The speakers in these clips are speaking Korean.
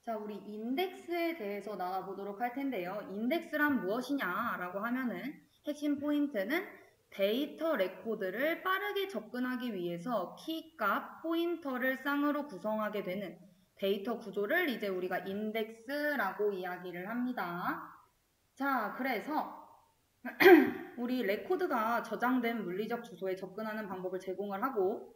자, 우리 인덱스에 대해서 나와보도록 할 텐데요. 인덱스란 무엇이냐라고 하면은 핵심 포인트는 데이터 레코드를 빠르게 접근하기 위해서 키값, 포인터를 쌍으로 구성하게 되는 데이터 구조를 이제 우리가 인덱스라고 이야기를 합니다. 자, 그래서 우리 레코드가 저장된 물리적 주소에 접근하는 방법을 제공을 하고,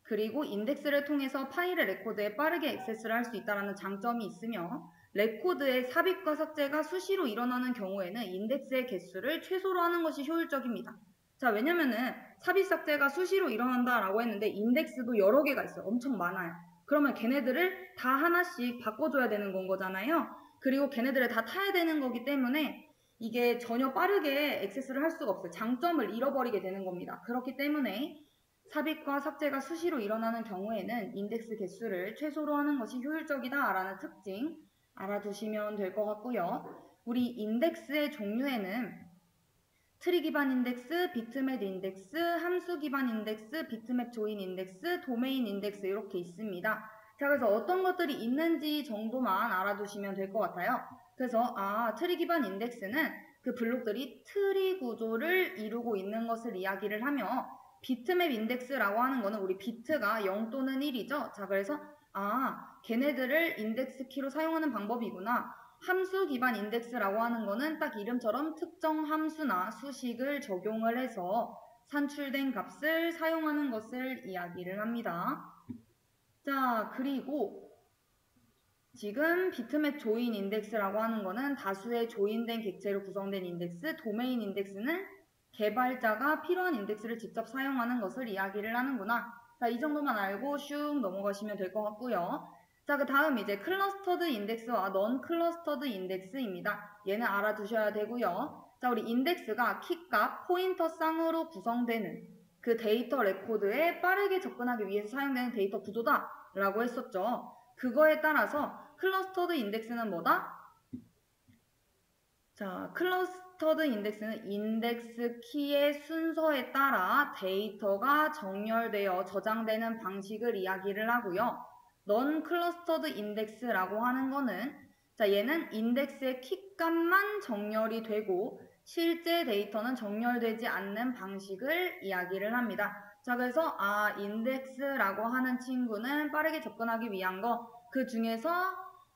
그리고 인덱스를 통해서 파일의 레코드에 빠르게 액세스를 할 수 있다는 장점이 있으며, 레코드의 삽입과 삭제가 수시로 일어나는 경우에는 인덱스의 개수를 최소로 하는 것이 효율적입니다. 자, 왜냐면은 삽입 삭제가 수시로 일어난다라고 했는데 인덱스도 여러 개가 있어요. 엄청 많아요. 그러면 걔네들을 다 하나씩 바꿔줘야 되는 건 거잖아요. 그리고 걔네들을 다 타야 되는 거기 때문에 이게 전혀 빠르게 액세스를 할 수가 없어요. 장점을 잃어버리게 되는 겁니다. 그렇기 때문에 삽입과 삭제가 수시로 일어나는 경우에는 인덱스 개수를 최소로 하는 것이 효율적이다라는 특징 알아두시면 될 것 같고요. 우리 인덱스의 종류에는 트리 기반 인덱스, 비트맵 인덱스, 함수 기반 인덱스, 비트맵 조인 인덱스, 도메인 인덱스 이렇게 있습니다. 자, 그래서 어떤 것들이 있는지 정도만 알아두시면 될 것 같아요. 그래서 트리 기반 인덱스는 그 블록들이 트리 구조를 이루고 있는 것을 이야기를 하며, 비트맵 인덱스라고 하는 거는 우리 비트가 0 또는 1이죠. 자, 그래서 걔네들을 인덱스 키로 사용하는 방법이구나. 함수 기반 인덱스라고 하는 거는 딱 이름처럼 특정 함수나 수식을 적용을 해서 산출된 값을 사용하는 것을 이야기를 합니다. 자, 그리고 지금 비트맵 조인 인덱스라고 하는 거는 다수의 조인된 객체로 구성된 인덱스, 도메인 인덱스는 개발자가 필요한 인덱스를 직접 사용하는 것을 이야기를 하는구나. 자, 이 정도만 알고 슉 넘어가시면 될 것 같고요. 자, 그 다음 이제 클러스터드 인덱스와 넌 클러스터드 인덱스입니다. 얘는 알아두셔야 되고요. 자, 우리 인덱스가 키값, 포인터 쌍으로 구성되는 그 데이터 레코드에 빠르게 접근하기 위해서 사용되는 데이터 구조다라고 했었죠. 그거에 따라서 클러스터드 인덱스는 뭐다? 자, 클러스터드 인덱스는 인덱스 키의 순서에 따라 데이터가 정렬되어 저장되는 방식을 이야기를 하고요. 넌 클러스터드 인덱스라고 하는 거는, 자, 얘는 인덱스의 키값만 정렬이 되고 실제 데이터는 정렬되지 않는 방식을 이야기를 합니다. 자, 그래서 인덱스라고 하는 친구는 빠르게 접근하기 위한 거, 그 중에서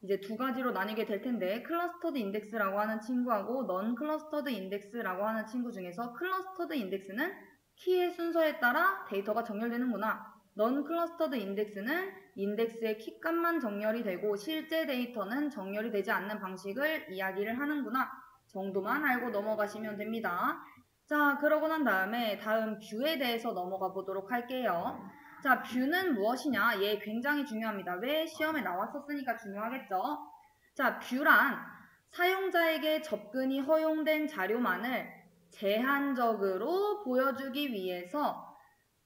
이제 두 가지로 나뉘게 될 텐데, 클러스터드 인덱스라고 하는 친구하고 넌 클러스터드 인덱스라고 하는 친구 중에서 클러스터드 인덱스는 키의 순서에 따라 데이터가 정렬되는구나. 넌 클러스터드 인덱스는 인덱스의 키값만 정렬이 되고 실제 데이터는 정렬이 되지 않는 방식을 이야기를 하는구나 정도만 알고 넘어가시면 됩니다. 자, 그러고 난 다음에 다음 뷰에 대해서 넘어가 보도록 할게요. 자, 뷰는 무엇이냐? 얘 굉장히 중요합니다. 왜? 시험에 나왔었으니까 중요하겠죠? 자, 뷰란 사용자에게 접근이 허용된 자료만을 제한적으로 보여주기 위해서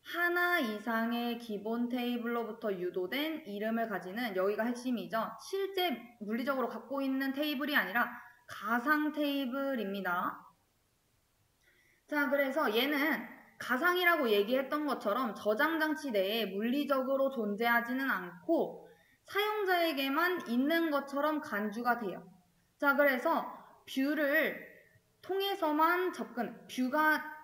하나 이상의 기본 테이블로부터 유도된 이름을 가지는, 여기가 핵심이죠. 실제 물리적으로 갖고 있는 테이블이 아니라 가상 테이블입니다. 자, 그래서 얘는 가상이라고 얘기했던 것처럼 저장장치 내에 물리적으로 존재하지는 않고 사용자에게만 있는 것처럼 간주가 돼요. 자, 그래서 뷰를 통해서만 뷰가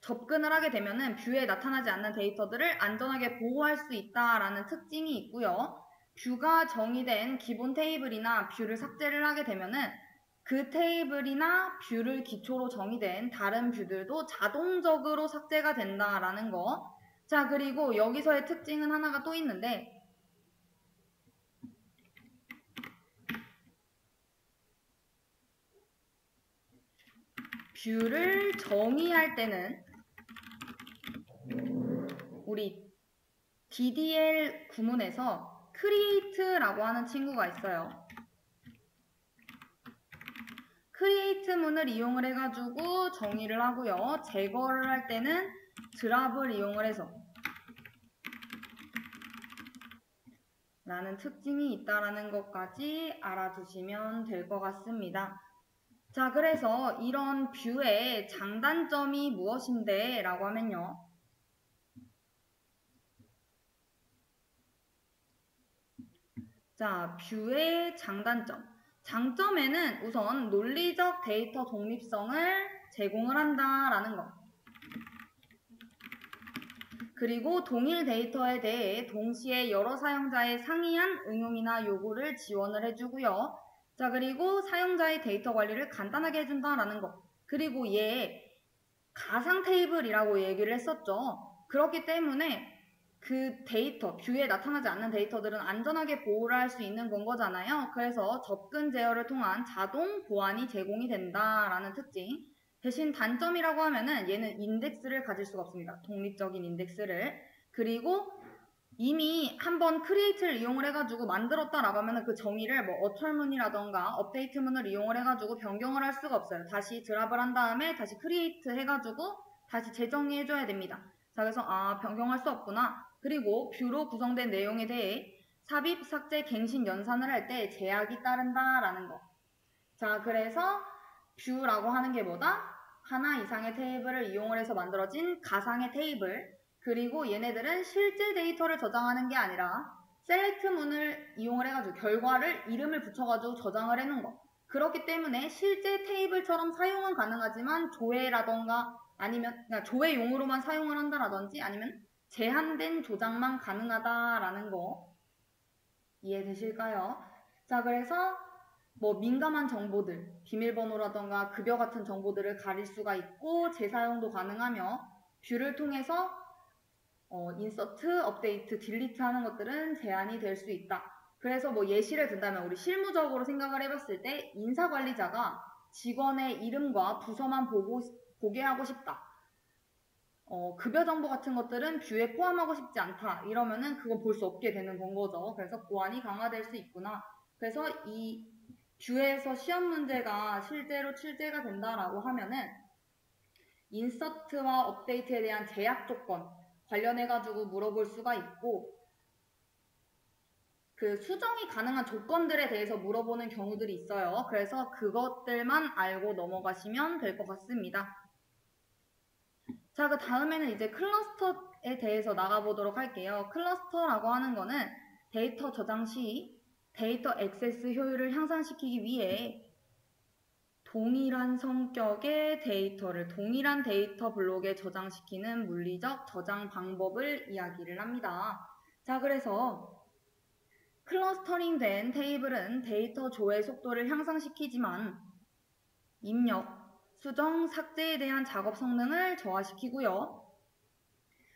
접근을 하게 되면은 뷰에 나타나지 않는 데이터들을 안전하게 보호할 수 있다라는 특징이 있고요. 뷰가 정의된 기본 테이블이나 뷰를 삭제를 하게 되면은 그 테이블이나 뷰를 기초로 정의된 다른 뷰들도 자동적으로 삭제가 된다라는 거. 자, 그리고 여기서의 특징은 하나가 또 있는데, 뷰를 정의할 때는 우리 DDL 구문에서 create라고 하는 친구가 있어요. create 문을 이용을 해가지고 정의를 하고요. 제거를 할 때는 드랍을 이용을 해서 라는 특징이 있다라는 것까지 알아두시면 될 것 같습니다. 자, 그래서 이런 뷰의 장단점이 무엇인데 라고 하면요. 자, 뷰의 장단점. 장점에는 우선 논리적 데이터 독립성을 제공을 한다라는 것. 그리고 동일 데이터에 대해 동시에 여러 사용자의 상이한 응용이나 요구를 지원을 해주고요. 자, 그리고 사용자의 데이터 관리를 간단하게 해준다라는 것. 그리고 얘 가상 테이블이라고 얘기를 했었죠. 그렇기 때문에 그 데이터, 뷰에 나타나지 않는 데이터들은 안전하게 보호를 할 수 있는 건 거잖아요. 그래서 접근 제어를 통한 자동 보안이 제공이 된다라는 특징. 대신 단점이라고 하면은 얘는 인덱스를 가질 수가 없습니다. 독립적인 인덱스를. 그리고 이미 한번 크리에이트를 이용을 해가지고 만들었다라고 하면은 그 정의를 뭐 어털문이라던가 업데이트문을 이용을 해가지고 변경을 할 수가 없어요. 다시 드랍을 한 다음에 다시 크리에이트 해가지고 다시 재정의해줘야 됩니다. 자, 그래서 변경할 수 없구나. 그리고 뷰로 구성된 내용에 대해 삽입, 삭제, 갱신, 연산을 할 때 제약이 따른다라는 거. 자, 그래서 뷰라고 하는 게 뭐다? 하나 이상의 테이블을 이용을 해서 만들어진 가상의 테이블. 그리고 얘네들은 실제 데이터를 저장하는 게 아니라 셀렉트 문을 이용을 해가지고 결과를 이름을 붙여가지고 저장을 해놓은 거. 그렇기 때문에 실제 테이블처럼 사용은 가능하지만 조회라던가 아니면 그러니까 조회용으로만 사용을 한다라든지 아니면 제한된 조작만 가능하다라는 거 이해되실까요? 자, 그래서 뭐 민감한 정보들, 비밀번호라던가 급여 같은 정보들을 가릴 수가 있고 재사용도 가능하며 뷰를 통해서 인서트, 업데이트, 딜리트 하는 것들은 제한이 될 수 있다. 그래서 뭐 예시를 든다면 우리 실무적으로 생각을 해봤을 때 인사관리자가 직원의 이름과 부서만 보게 하고 싶다. 급여 정보 같은 것들은 뷰에 포함하고 싶지 않다. 이러면은 그건 볼 수 없게 되는 건 거죠. 그래서 보안이 강화될 수 있구나. 그래서 이 뷰에서 시험 문제가 실제로 출제가 된다라고 하면은 인서트와 업데이트에 대한 제약 조건 관련해가지고 물어볼 수가 있고 그 수정이 가능한 조건들에 대해서 물어보는 경우들이 있어요. 그래서 그것들만 알고 넘어가시면 될 것 같습니다. 자, 그 다음에는 이제 클러스터에 대해서 나가보도록 할게요. 클러스터라고 하는 거는 데이터 저장 시 데이터 액세스 효율을 향상시키기 위해 동일한 성격의 데이터를 동일한 데이터 블록에 저장시키는 물리적 저장 방법을 이야기를 합니다. 자, 그래서 클러스터링 된 테이블은 데이터 조회 속도를 향상시키지만 입력, 수정, 삭제에 대한 작업 성능을 저하시키고요.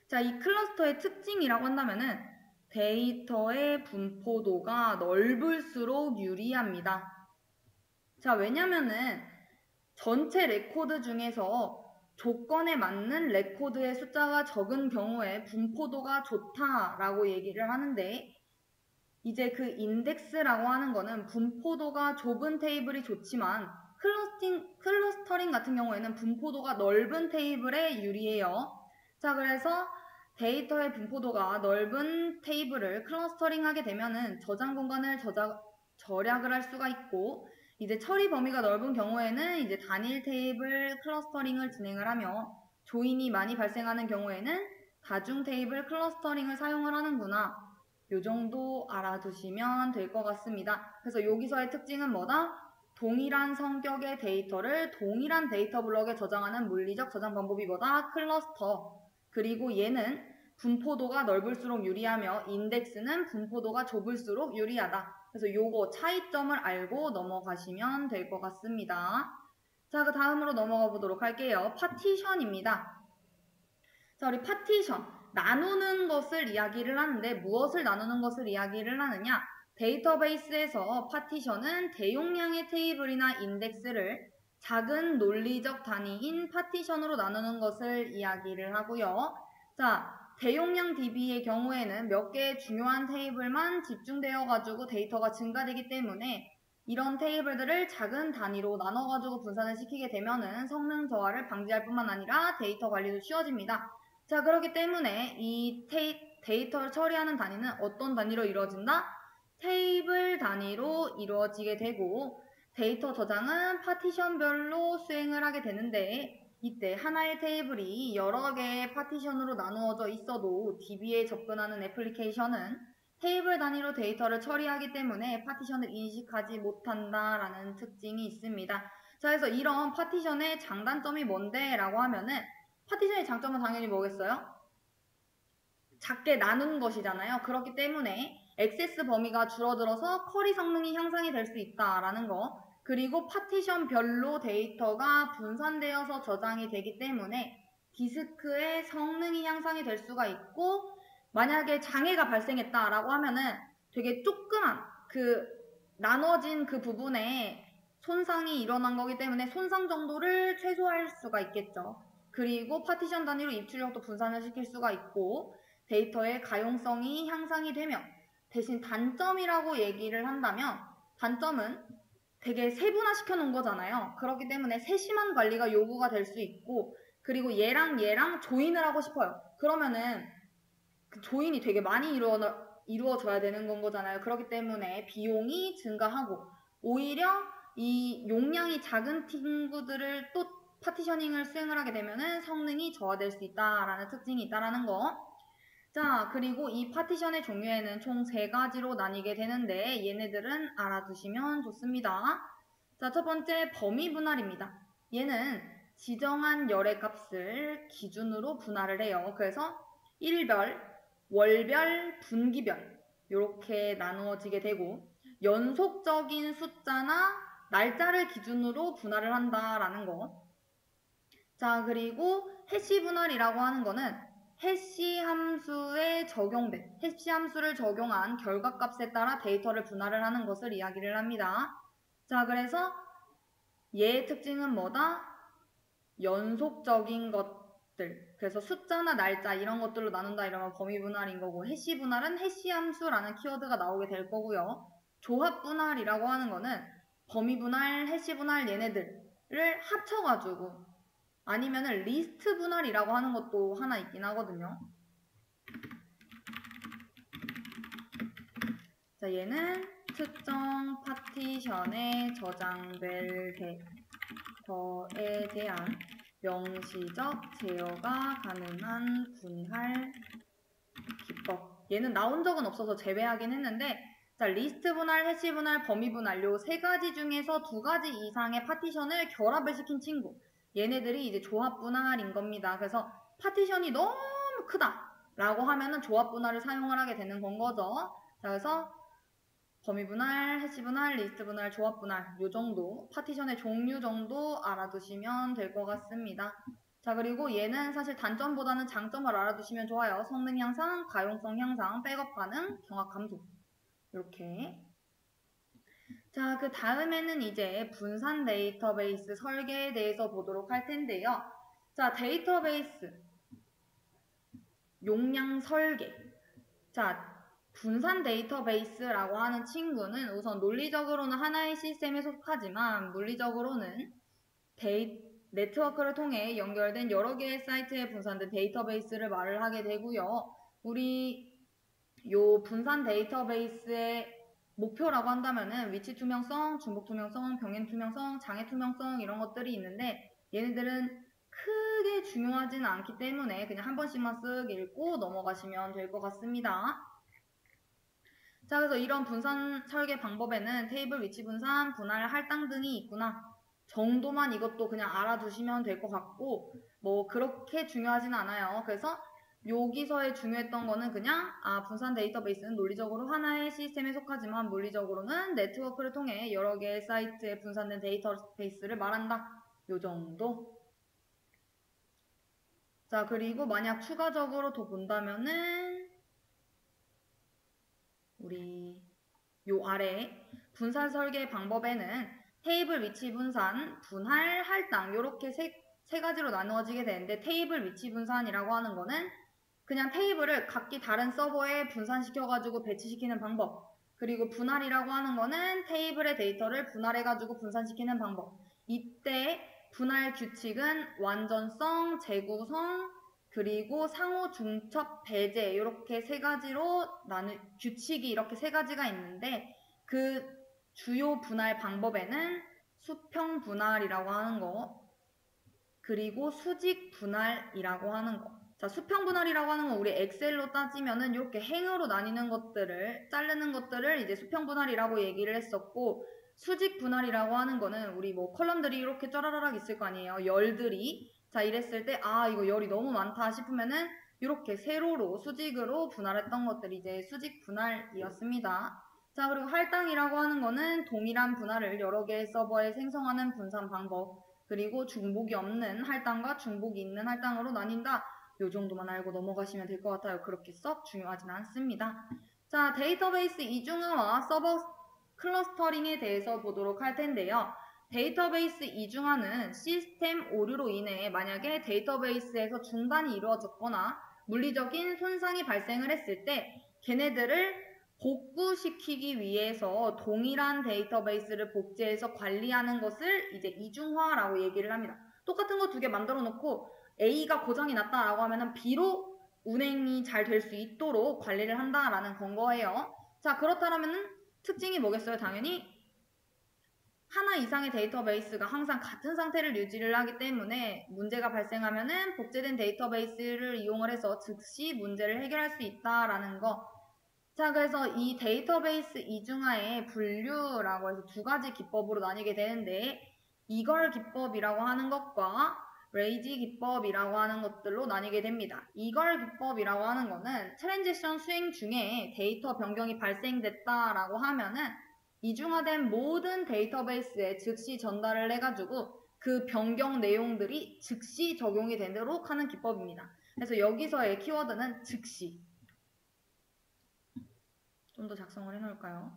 자, 이 클러스터의 특징이라고 한다면은 데이터의 분포도가 넓을수록 유리합니다. 자, 왜냐면은 전체 레코드 중에서 조건에 맞는 레코드의 숫자가 적은 경우에 분포도가 좋다라고 얘기를 하는데 이제 그 인덱스라고 하는 거는 분포도가 좁은 테이블이 좋지만 클러스터링 같은 경우에는 분포도가 넓은 테이블에 유리해요. 자, 그래서 데이터의 분포도가 넓은 테이블을 클러스터링 하게 되면은 저장 공간을 절약을 할 수가 있고 이제 처리 범위가 넓은 경우에는 이제 단일 테이블 클러스터링을 진행을 하며 조인이 많이 발생하는 경우에는 다중 테이블 클러스터링을 사용을 하는구나. 요 정도 알아두시면 될 것 같습니다. 그래서 여기서의 특징은 뭐다? 동일한 성격의 데이터를 동일한 데이터 블럭에 저장하는 물리적 저장 방법이 뭐다? 클러스터. 그리고 얘는 분포도가 넓을수록 유리하며 인덱스는 분포도가 좁을수록 유리하다. 그래서 요거 차이점을 알고 넘어가시면 될 것 같습니다. 자, 그 다음으로 넘어가 보도록 할게요. 파티션입니다. 자, 우리 파티션. 나누는 것을 이야기를 하는데 무엇을 나누는 것을 이야기를 하느냐? 데이터베이스에서 파티션은 대용량의 테이블이나 인덱스를 작은 논리적 단위인 파티션으로 나누는 것을 이야기를 하고요. 자, 대용량 DB의 경우에는 몇 개의 중요한 테이블만 집중되어 가지고 데이터가 증가되기 때문에 이런 테이블들을 작은 단위로 나눠 가지고 분산을 시키게 되면은 성능 저하를 방지할 뿐만 아니라 데이터 관리도 쉬워집니다. 자, 그렇기 때문에 이 데이터를 처리하는 단위는 어떤 단위로 이루어진다? 테이블 단위로 이루어지게 되고 데이터 저장은 파티션별로 수행을 하게 되는데 이때 하나의 테이블이 여러 개의 파티션으로 나누어져 있어도 DB에 접근하는 애플리케이션은 테이블 단위로 데이터를 처리하기 때문에 파티션을 인식하지 못한다라는 특징이 있습니다. 자, 그래서 이런 파티션의 장단점이 뭔데? 라고 하면은 파티션의 장점은 당연히 뭐겠어요? 작게 나눈 것이잖아요. 그렇기 때문에 액세스 범위가 줄어들어서 쿼리 성능이 향상이 될 수 있다라는 거. 그리고 파티션별로 데이터가 분산되어서 저장이 되기 때문에 디스크의 성능이 향상이 될 수가 있고, 만약에 장애가 발생했다라고 하면은 되게 조그만 나눠진 그 부분에 손상이 일어난 거기 때문에 손상 정도를 최소화할 수가 있겠죠. 그리고 파티션 단위로 입출력도 분산을 시킬 수가 있고, 데이터의 가용성이 향상이 되며, 대신 단점이라고 얘기를 한다면 단점은 되게 세분화시켜 놓은 거잖아요. 그렇기 때문에 세심한 관리가 요구가 될 수 있고, 그리고 얘랑 얘랑 조인을 하고 싶어요. 그러면은 그 조인이 되게 많이 이루어져야 되는 건 거잖아요. 그렇기 때문에 비용이 증가하고, 오히려 이 용량이 작은 친구들을 또 파티셔닝을 수행을 하게 되면은 성능이 저하될 수 있다라는 특징이 있다라는 거. 자, 그리고 이 파티션의 종류에는 총 3가지로 나뉘게 되는데 얘네들은 알아두시면 좋습니다. 자, 첫 번째 범위 분할입니다. 얘는 지정한 열의 값을 기준으로 분할을 해요. 그래서 일별, 월별, 분기별 이렇게 나누어지게 되고, 연속적인 숫자나 날짜를 기준으로 분할을 한다라는 거. 자, 그리고 해시 분할이라고 하는 거는 해시 함수에 적용된, 해시 함수를 적용한 결과값에 따라 데이터를 분할을 하는 것을 이야기를 합니다. 자, 그래서 얘의 특징은 뭐다? 연속적인 것들. 그래서 숫자나 날짜 이런 것들로 나눈다 이러면 범위 분할인 거고, 해시 분할은 해시 함수라는 키워드가 나오게 될 거고요. 조합 분할이라고 하는 거는 범위 분할, 해시 분할 얘네들을 합쳐가지고, 아니면은 리스트 분할이라고 하는 것도 하나 있긴 하거든요. 자, 얘는 특정 파티션에 저장될 데이터에 대한 명시적 제어가 가능한 분할 기법. 얘는 나온 적은 없어서 제외하긴 했는데, 자, 리스트 분할, 해시 분할, 범위 분할 요 3가지 중에서 2가지 이상의 파티션을 결합을 시킨 친구. 얘네들이 이제 조합 분할인 겁니다. 그래서 파티션이 너무 크다 라고 하면은 조합 분할을 사용을 하게 되는 건 거죠. 자, 그래서 범위 분할, 해시 분할, 리스트 분할, 조합 분할 요 정도 파티션의 종류 정도 알아두시면 될 것 같습니다. 자, 그리고 얘는 사실 단점보다는 장점을 알아두시면 좋아요. 성능 향상, 가용성 향상, 백업 가능, 경합 감소 이렇게. 자, 그 다음에는 이제 분산 데이터베이스 설계에 대해서 보도록 할 텐데요. 자, 데이터베이스 용량 설계. 자, 분산 데이터베이스라고 하는 친구는 우선 논리적으로는 하나의 시스템에 속하지만 물리적으로는 네트워크를 통해 연결된 여러 개의 사이트에 분산된 데이터베이스를 말을 하게 되고요. 우리 요 분산 데이터베이스의 목표라고 한다면은 위치 투명성, 중복 투명성, 병행 투명성, 장애 투명성 이런 것들이 있는데, 얘네들은 크게 중요하지는 않기 때문에 그냥 한 번씩만 쓱 읽고 넘어가시면 될 것 같습니다. 자, 그래서 이런 분산 설계 방법에는 테이블 위치 분산, 분할, 할당 등이 있구나 정도만 이것도 그냥 알아두시면 될 것 같고, 뭐 그렇게 중요하진 않아요. 그래서 여기서의 중요했던 거는 그냥 분산 데이터베이스는 논리적으로 하나의 시스템에 속하지만 물리적으로는 네트워크를 통해 여러 개의 사이트에 분산된 데이터베이스를 말한다. 요 정도. 자, 그리고 만약 추가적으로 더 본다면은 우리 요 아래 분산 설계 방법에는 테이블 위치 분산, 분할, 할당 요렇게 세 가지로 나누어지게 되는데, 테이블 위치 분산이라고 하는 거는 그냥 테이블을 각기 다른 서버에 분산시켜가지고 배치시키는 방법. 그리고 분할이라고 하는 거는 테이블의 데이터를 분할해가지고 분산시키는 방법. 이때 분할 규칙은 완전성, 재구성, 그리고 상호 중첩, 배제 이렇게 3가지로 규칙이 이렇게 3가지가 있는데, 그 주요 분할 방법에는 수평 분할이라고 하는 거, 그리고 수직 분할이라고 하는 거, 자, 수평 분할이라고 하는 건 우리 엑셀로 따지면은 이렇게 행으로 나뉘는 것들을, 자르는 것들을 이제 수평 분할이라고 얘기를 했었고, 수직 분할이라고 하는 거는 우리 뭐 컬럼들이 이렇게 쫘라라락 있을 거 아니에요. 열들이. 자, 이랬을 때, 아, 이거 열이 너무 많다 싶으면은 이렇게 세로로, 수직으로 분할했던 것들이 이제 수직 분할이었습니다. 자, 그리고 할당이라고 하는 거는 동일한 분할을 여러 개의 서버에 생성하는 분산 방법, 그리고 중복이 없는 할당과 중복이 있는 할당으로 나뉜다. 요 정도만 알고 넘어가시면 될 것 같아요. 그렇게 썩 중요하진 않습니다. 자, 데이터베이스 이중화와 서버 클러스터링에 대해서 보도록 할 텐데요. 데이터베이스 이중화는 시스템 오류로 인해 만약에 데이터베이스에서 중단이 이루어졌거나 물리적인 손상이 발생을 했을 때 걔네들을 복구시키기 위해서 동일한 데이터베이스를 복제해서 관리하는 것을 이제 이중화라고 얘기를 합니다. 똑같은 거 두 개 만들어 놓고 A가 고장이 났다라고 하면은 B로 운행이 잘 될 수 있도록 관리를 한다라는 건 거예요. 자, 그렇다면은 특징이 뭐겠어요? 당연히 하나 이상의 데이터베이스가 항상 같은 상태를 유지를 하기 때문에 문제가 발생하면은 복제된 데이터베이스를 이용을 해서 즉시 문제를 해결할 수 있다라는 거. 자, 그래서 이 데이터베이스 이중화의 분류라고 해서 두 가지 기법으로 나뉘게 되는데 이걸 기법이라고 하는 것과 레이지 기법이라고 하는 것들로 나뉘게 됩니다. 이걸 기법이라고 하는 거는 트랜지션 수행 중에 데이터 변경이 발생됐다라고 하면은 이중화된 모든 데이터베이스에 즉시 전달을 해가지고 그 변경 내용들이 즉시 적용이 되도록 하는 기법입니다. 그래서 여기서의 키워드는 즉시. 좀 더 작성을 해놓을까요?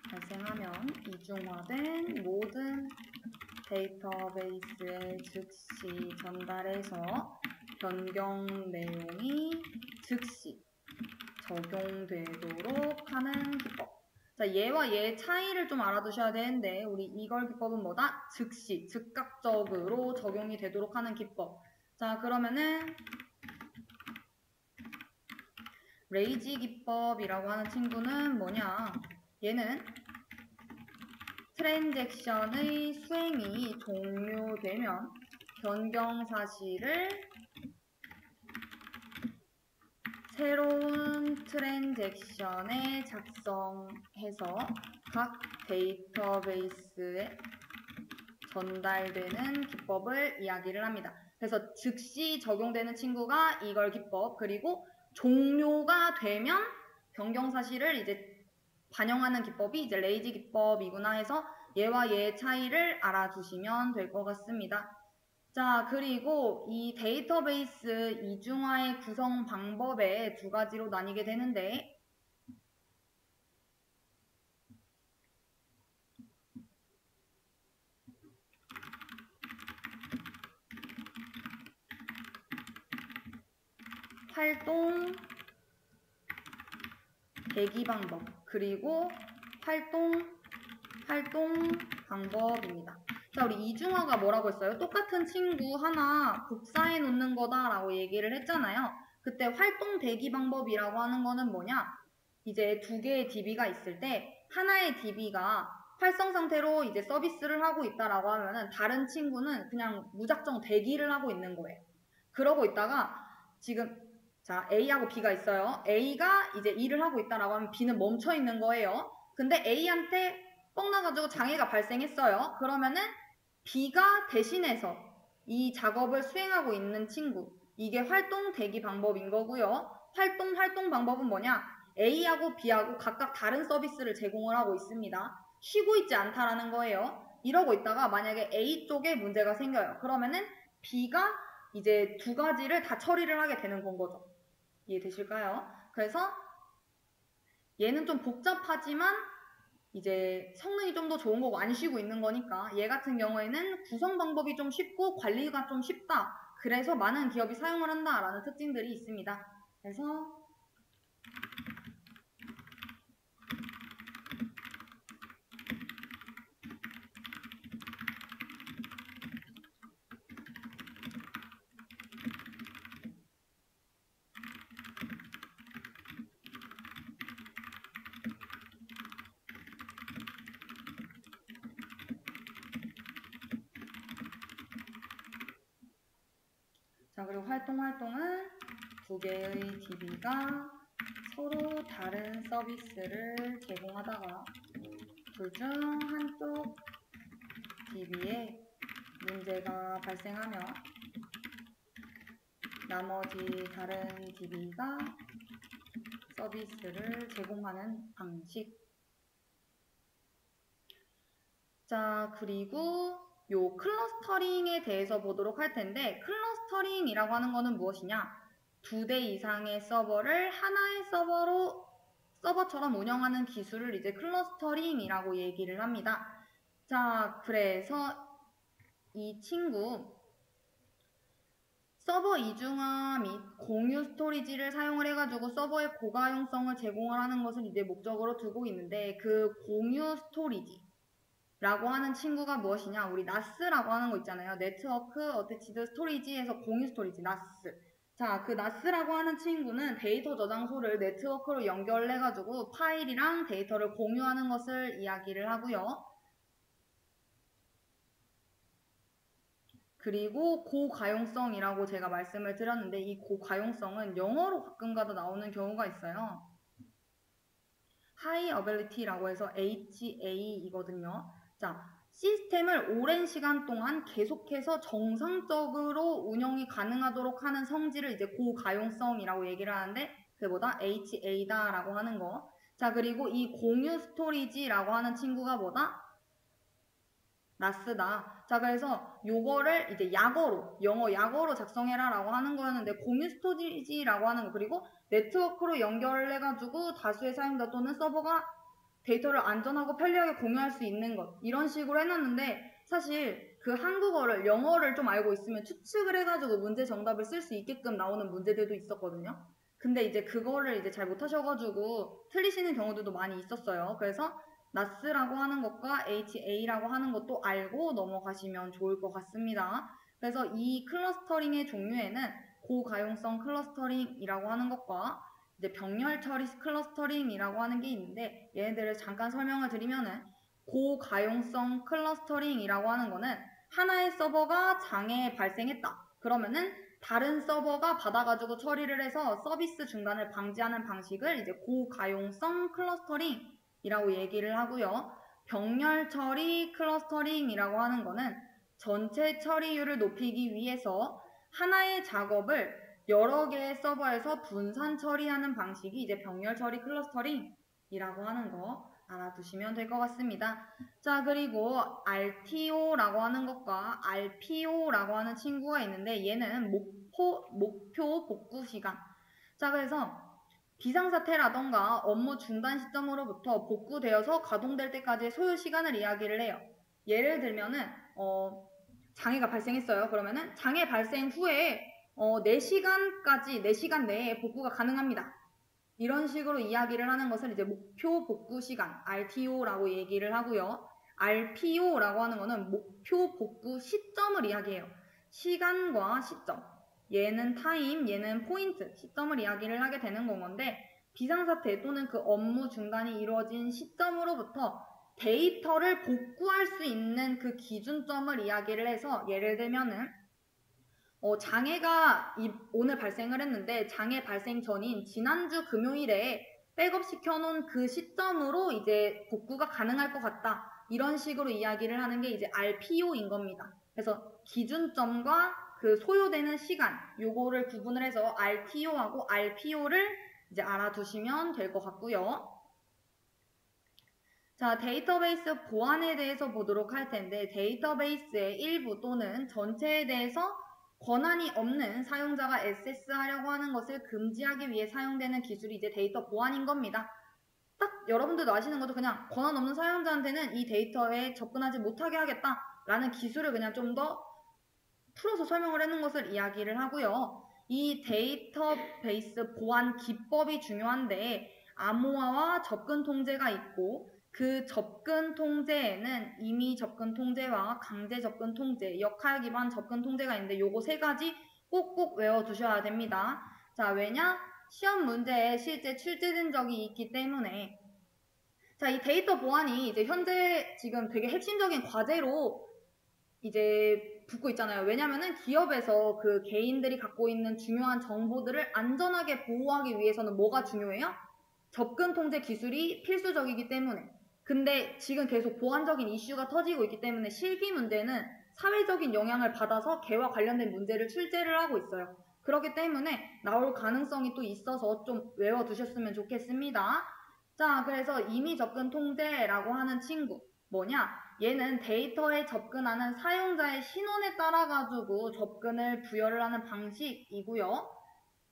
발생하면 이중화된 모든 데이터베이스에 즉시 전달해서 변경 내용이 즉시 적용되도록 하는 기법. 자, 얘와 얘의 차이를 좀 알아두셔야 되는데 우리 이걸 기법은 뭐다? 즉시, 즉각적으로 적용이 되도록 하는 기법. 자, 그러면은 레이지 기법이라고 하는 친구는 뭐냐? 얘는 트랜잭션의 수행이 종료되면 변경 사실을 새로운 트랜잭션에 작성해서 각 데이터베이스에 전달되는 기법을 이야기를 합니다. 그래서 즉시 적용되는 친구가 이걸 기법, 그리고 종료가 되면 변경 사실을 이제 반영하는 기법이 이제 레이지 기법이구나 해서 얘와 얘의 차이를 알아두시면 될 것 같습니다. 자, 그리고 이 데이터베이스 이중화의 구성 방법에 두 가지로 나뉘게 되는데 활동 대기 방법 그리고 활동 방법입니다. 자, 우리 이중화가 뭐라고 했어요? 똑같은 친구 하나 복사해 놓는 거다라고 얘기를 했잖아요. 그때 활동 대기 방법이라고 하는 거는 뭐냐? 이제 두 개의 DB가 있을 때 하나의 DB가 활성 상태로 이제 서비스를 하고 있다라고 하면은 다른 친구는 그냥 무작정 대기를 하고 있는 거예요. 그러고 있다가 지금 자, A하고 B가 있어요. A가 이제 일을 하고 있다라고 하면 B는 멈춰 있는 거예요. 근데 A한테 뻥 나가지고 장애가 발생했어요. 그러면은 B가 대신해서 이 작업을 수행하고 있는 친구. 이게 활동 대기 방법인 거고요. 활동 방법은 뭐냐? A하고 B하고 각각 다른 서비스를 제공을 하고 있습니다. 쉬고 있지 않다라는 거예요. 이러고 있다가 만약에 A 쪽에 문제가 생겨요. 그러면은 B가 이제 두 가지를 다 처리를 하게 되는 건 거죠. 이해되실까요? 그래서 얘는 좀 복잡하지만 이제 성능이 좀 더 좋은 거고 안 쉬고 있는 거니까 얘 같은 경우에는 구성 방법이 좀 쉽고 관리가 좀 쉽다. 그래서 많은 기업이 사용을 한다라는 특징들이 있습니다. 그래서 자, 그리고 활동은 두 개의 DB가 서로 다른 서비스를 제공하다가 둘 중 한쪽 DB에 문제가 발생하면 나머지 다른 DB가 서비스를 제공하는 방식. 자, 그리고 요 클러스터링에 대해서 보도록 할 텐데, 클러스터링이라고 하는 거는 무엇이냐? 2대 이상의 서버를 하나의 서버처럼 운영하는 기술을 이제 클러스터링이라고 얘기를 합니다. 자, 그래서 이 친구 서버 이중화 및 공유 스토리지를 사용을 해가지고 서버의 고가용성을 제공하는 것을 이제 목적으로 두고 있는데, 그 공유 스토리지 라고 하는 친구가 무엇이냐? 우리 NAS라고 하는 거 있잖아요. 네트워크 어태치드 스토리지에서 공유 스토리지, NAS. 자, 그 NAS라고 하는 친구는 데이터 저장소를 네트워크로 연결해가지고 파일이랑 데이터를 공유하는 것을 이야기를 하고요. 그리고 고가용성이라고 제가 말씀을 드렸는데, 이 고가용성은 영어로 가끔가다 나오는 경우가 있어요. High Ability라고 해서 HA이거든요. 자, 시스템을 오랜 시간 동안 계속해서 정상적으로 운영이 가능하도록 하는 성질을 이제 고가용성이라고 얘기를 하는데, 그보다 HA다라고 하는 거. 자, 그리고 이 공유 스토리지라고 하는 친구가 뭐다? NAS다. 자, 그래서 요거를 이제 영어 약어로 작성해라라고 하는 거였는데, 공유 스토리지라고 하는 거, 그리고 네트워크로 연결해가지고 다수의 사용자 또는 서버가 데이터를 안전하고 편리하게 공유할 수 있는 것, 이런 식으로 해놨는데, 사실 그 한국어를 영어를 좀 알고 있으면 추측을 해가지고 문제 정답을 쓸 수 있게끔 나오는 문제들도 있었거든요. 근데 이제 그거를 이제 잘 못하셔가지고 틀리시는 경우들도 많이 있었어요. 그래서 NAS라고 하는 것과 HA라고 하는 것도 알고 넘어가시면 좋을 것 같습니다. 그래서 이 클러스터링의 종류에는 고가용성 클러스터링이라고 하는 것과 이제 병렬 처리 클러스터링이라고 하는 게 있는데, 얘네들을 잠깐 설명을 드리면은, 고가용성 클러스터링이라고 하는 거는 하나의 서버가 장애 발생했다. 그러면은 다른 서버가 받아가지고 처리를 해서 서비스 중단을 방지하는 방식을 이제 고가용성 클러스터링이라고 얘기를 하고요. 병렬 처리 클러스터링이라고 하는 거는 전체 처리율을 높이기 위해서 하나의 작업을 여러 개의 서버에서 분산 처리하는 방식이 이제 병렬 처리 클러스터링이라고 하는 거 알아두시면 될 것 같습니다. 자, 그리고 RTO라고 하는 것과 RPO라고 하는 친구가 있는데, 얘는 목표 복구 시간. 자, 그래서 비상사태라던가 업무 중단 시점으로부터 복구되어서 가동될 때까지의 소요 시간을 이야기를 해요. 예를 들면은 장애가 발생했어요. 그러면은 장애 발생 후에 4시간 내에 복구가 가능합니다. 이런 식으로 이야기를 하는 것을 이제 목표 복구 시간, RTO라고 얘기를 하고요. RPO라고 하는 거는 목표 복구 시점을 이야기해요. 시간과 시점. 얘는 타임, 얘는 포인트, 시점을 이야기를 하게 되는 건데, 비상사태 또는 그 업무 중단이 이루어진 시점으로부터 데이터를 복구할 수 있는 그 기준점을 이야기를 해서, 예를 들면은 장애가 오늘 발생을 했는데, 장애 발생 전인 지난주 금요일에 백업 시켜놓은 그 시점으로 이제 복구가 가능할 것 같다. 이런 식으로 이야기를 하는 게 이제 RPO인 겁니다. 그래서 기준점과 그 소요되는 시간, 요거를 구분을 해서 RTO하고 RPO를 이제 알아두시면 될 것 같고요. 자, 데이터베이스 보안에 대해서 보도록 할 텐데, 데이터베이스의 일부 또는 전체에 대해서 권한이 없는 사용자가 액세스하려고 하는 것을 금지하기 위해 사용되는 기술이 이제 데이터 보안인 겁니다. 딱 여러분들도 아시는 것도 그냥 권한 없는 사용자한테는 이 데이터에 접근하지 못하게 하겠다라는 기술을 그냥 좀 더 풀어서 설명을 해놓은 것을 이야기를 하고요. 이 데이터베이스 보안 기법이 중요한데, 암호화와 접근 통제가 있고, 그 접근 통제에는 임의 접근 통제와 강제 접근 통제, 역할 기반 접근 통제가 있는데, 요거 세 가지 꼭꼭 외워두셔야 됩니다. 자, 왜냐? 시험 문제에 실제 출제된 적이 있기 때문에. 자, 이 데이터 보안이 이제 현재 지금 되게 핵심적인 과제로 이제 붙고 있잖아요. 왜냐면은 기업에서 그 개인들이 갖고 있는 중요한 정보들을 안전하게 보호하기 위해서는 뭐가 중요해요? 접근 통제 기술이 필수적이기 때문에. 근데 지금 계속 보안적인 이슈가 터지고 있기 때문에 실기 문제는 사회적인 영향을 받아서 개와 관련된 문제를 출제를 하고 있어요. 그렇기 때문에 나올 가능성이 또 있어서 좀 외워두셨으면 좋겠습니다. 자, 그래서 임의 접근 통제라고 하는 친구 뭐냐? 얘는 데이터에 접근하는 사용자의 신원에 따라 가지고 접근을 부여를 하는 방식이고요.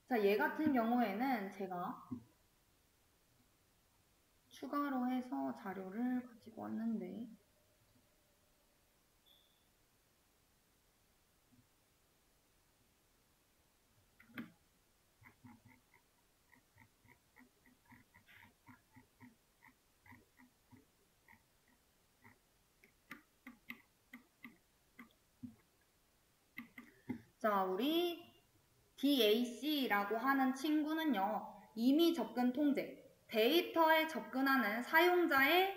자, 얘 같은 경우에는 제가 추가로 해서 자료를 가지고 왔는데 자, 우리 DAC라고 하는 친구는요. 임의 접근 통제, 데이터에 접근하는 사용자의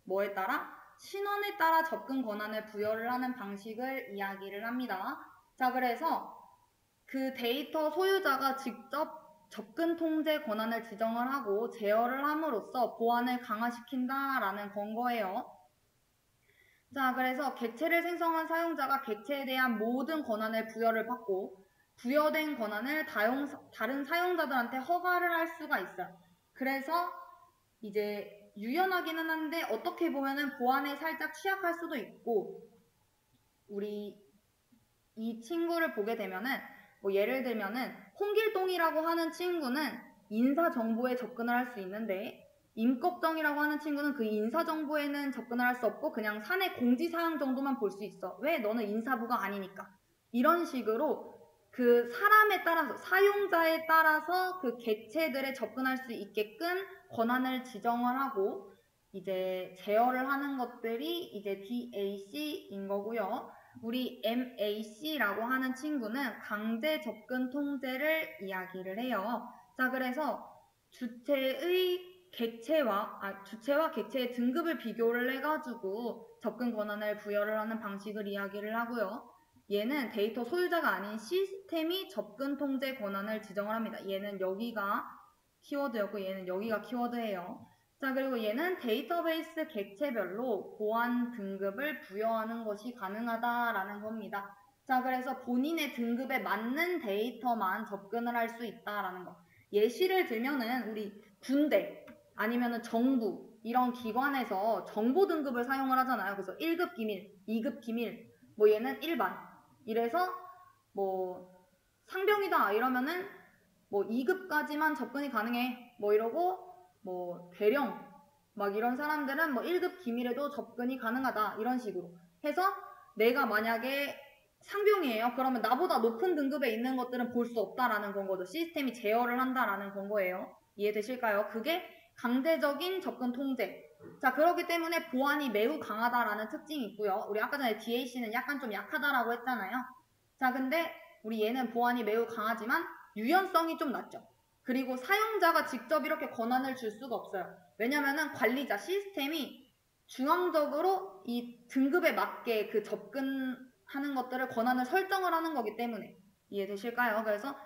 뭐에 따라? 신원에 따라 접근 권한을 부여를 하는 방식을 이야기를 합니다. 자, 그래서 그 데이터 소유자가 직접 접근 통제 권한을 지정을 하고 제어를 함으로써 보안을 강화시킨다라는 건 거예요. 자, 그래서 객체를 생성한 사용자가 객체에 대한 모든 권한을 부여를 받고 부여된 권한을 다른 사용자들한테 허가를 할 수가 있어요. 그래서 이제 유연하기는 한데 어떻게 보면은 보안에 살짝 취약할 수도 있고 우리 이 친구를 보게 되면은 뭐 예를 들면은 홍길동이라고 하는 친구는 인사정보에 접근을 할 수 있는데 임꺽정이라고 하는 친구는 그 인사정보에는 접근을 할 수 없고 그냥 사내 공지사항 정도만 볼 수 있어. 왜? 너는 인사부가 아니니까. 이런 식으로 그 사람에 따라서 사용자에 따라서 그 객체들에 접근할 수 있게끔 권한을 지정을 하고 이제 제어를 하는 것들이 이제 DAC인 거고요. 우리 MAC라고 하는 친구는 강제 접근 통제를 이야기를 해요. 자, 그래서 주체와 객체의 등급을 비교를 해가지고 접근 권한을 부여를 하는 방식을 이야기를 하고요. 얘는 데이터 소유자가 아닌 시스템이 접근 통제 권한을 지정을 합니다. 얘는 여기가 키워드였고 얘는 여기가 키워드예요. 자, 그리고 얘는 데이터베이스 객체별로 보안 등급을 부여하는 것이 가능하다라는 겁니다. 자, 그래서 본인의 등급에 맞는 데이터만 접근을 할 수 있다라는 거. 예시를 들면은 우리 군대 아니면은 정부 이런 기관에서 정보 등급을 사용을 하잖아요. 그래서 1급 기밀, 2급 기밀, 뭐 얘는 일반. 이래서 뭐 상병이다 이러면은 뭐 2급까지만 접근이 가능해. 뭐 이러고 뭐 대령 막 이런 사람들은 뭐 1급 기밀에도 접근이 가능하다 이런 식으로 해서 내가 만약에 상병이에요. 그러면 나보다 높은 등급에 있는 것들은 볼 수 없다라는 건 거죠. 시스템이 제어를 한다라는 건 거예요. 이해되실까요? 그게 강제적인 접근 통제. 자, 그렇기 때문에 보안이 매우 강하다라는 특징이 있고요. 우리 아까 전에 DAC는 약간 좀 약하다라고 했잖아요. 자, 근데 우리 얘는 보안이 매우 강하지만 유연성이 좀 낮죠. 그리고 사용자가 직접 이렇게 권한을 줄 수가 없어요. 왜냐면은 관리자 시스템이 중앙적으로 이 등급에 맞게 그 접근하는 것들을 권한을 설정을 하는 거기 때문에 이해되실까요? 그래서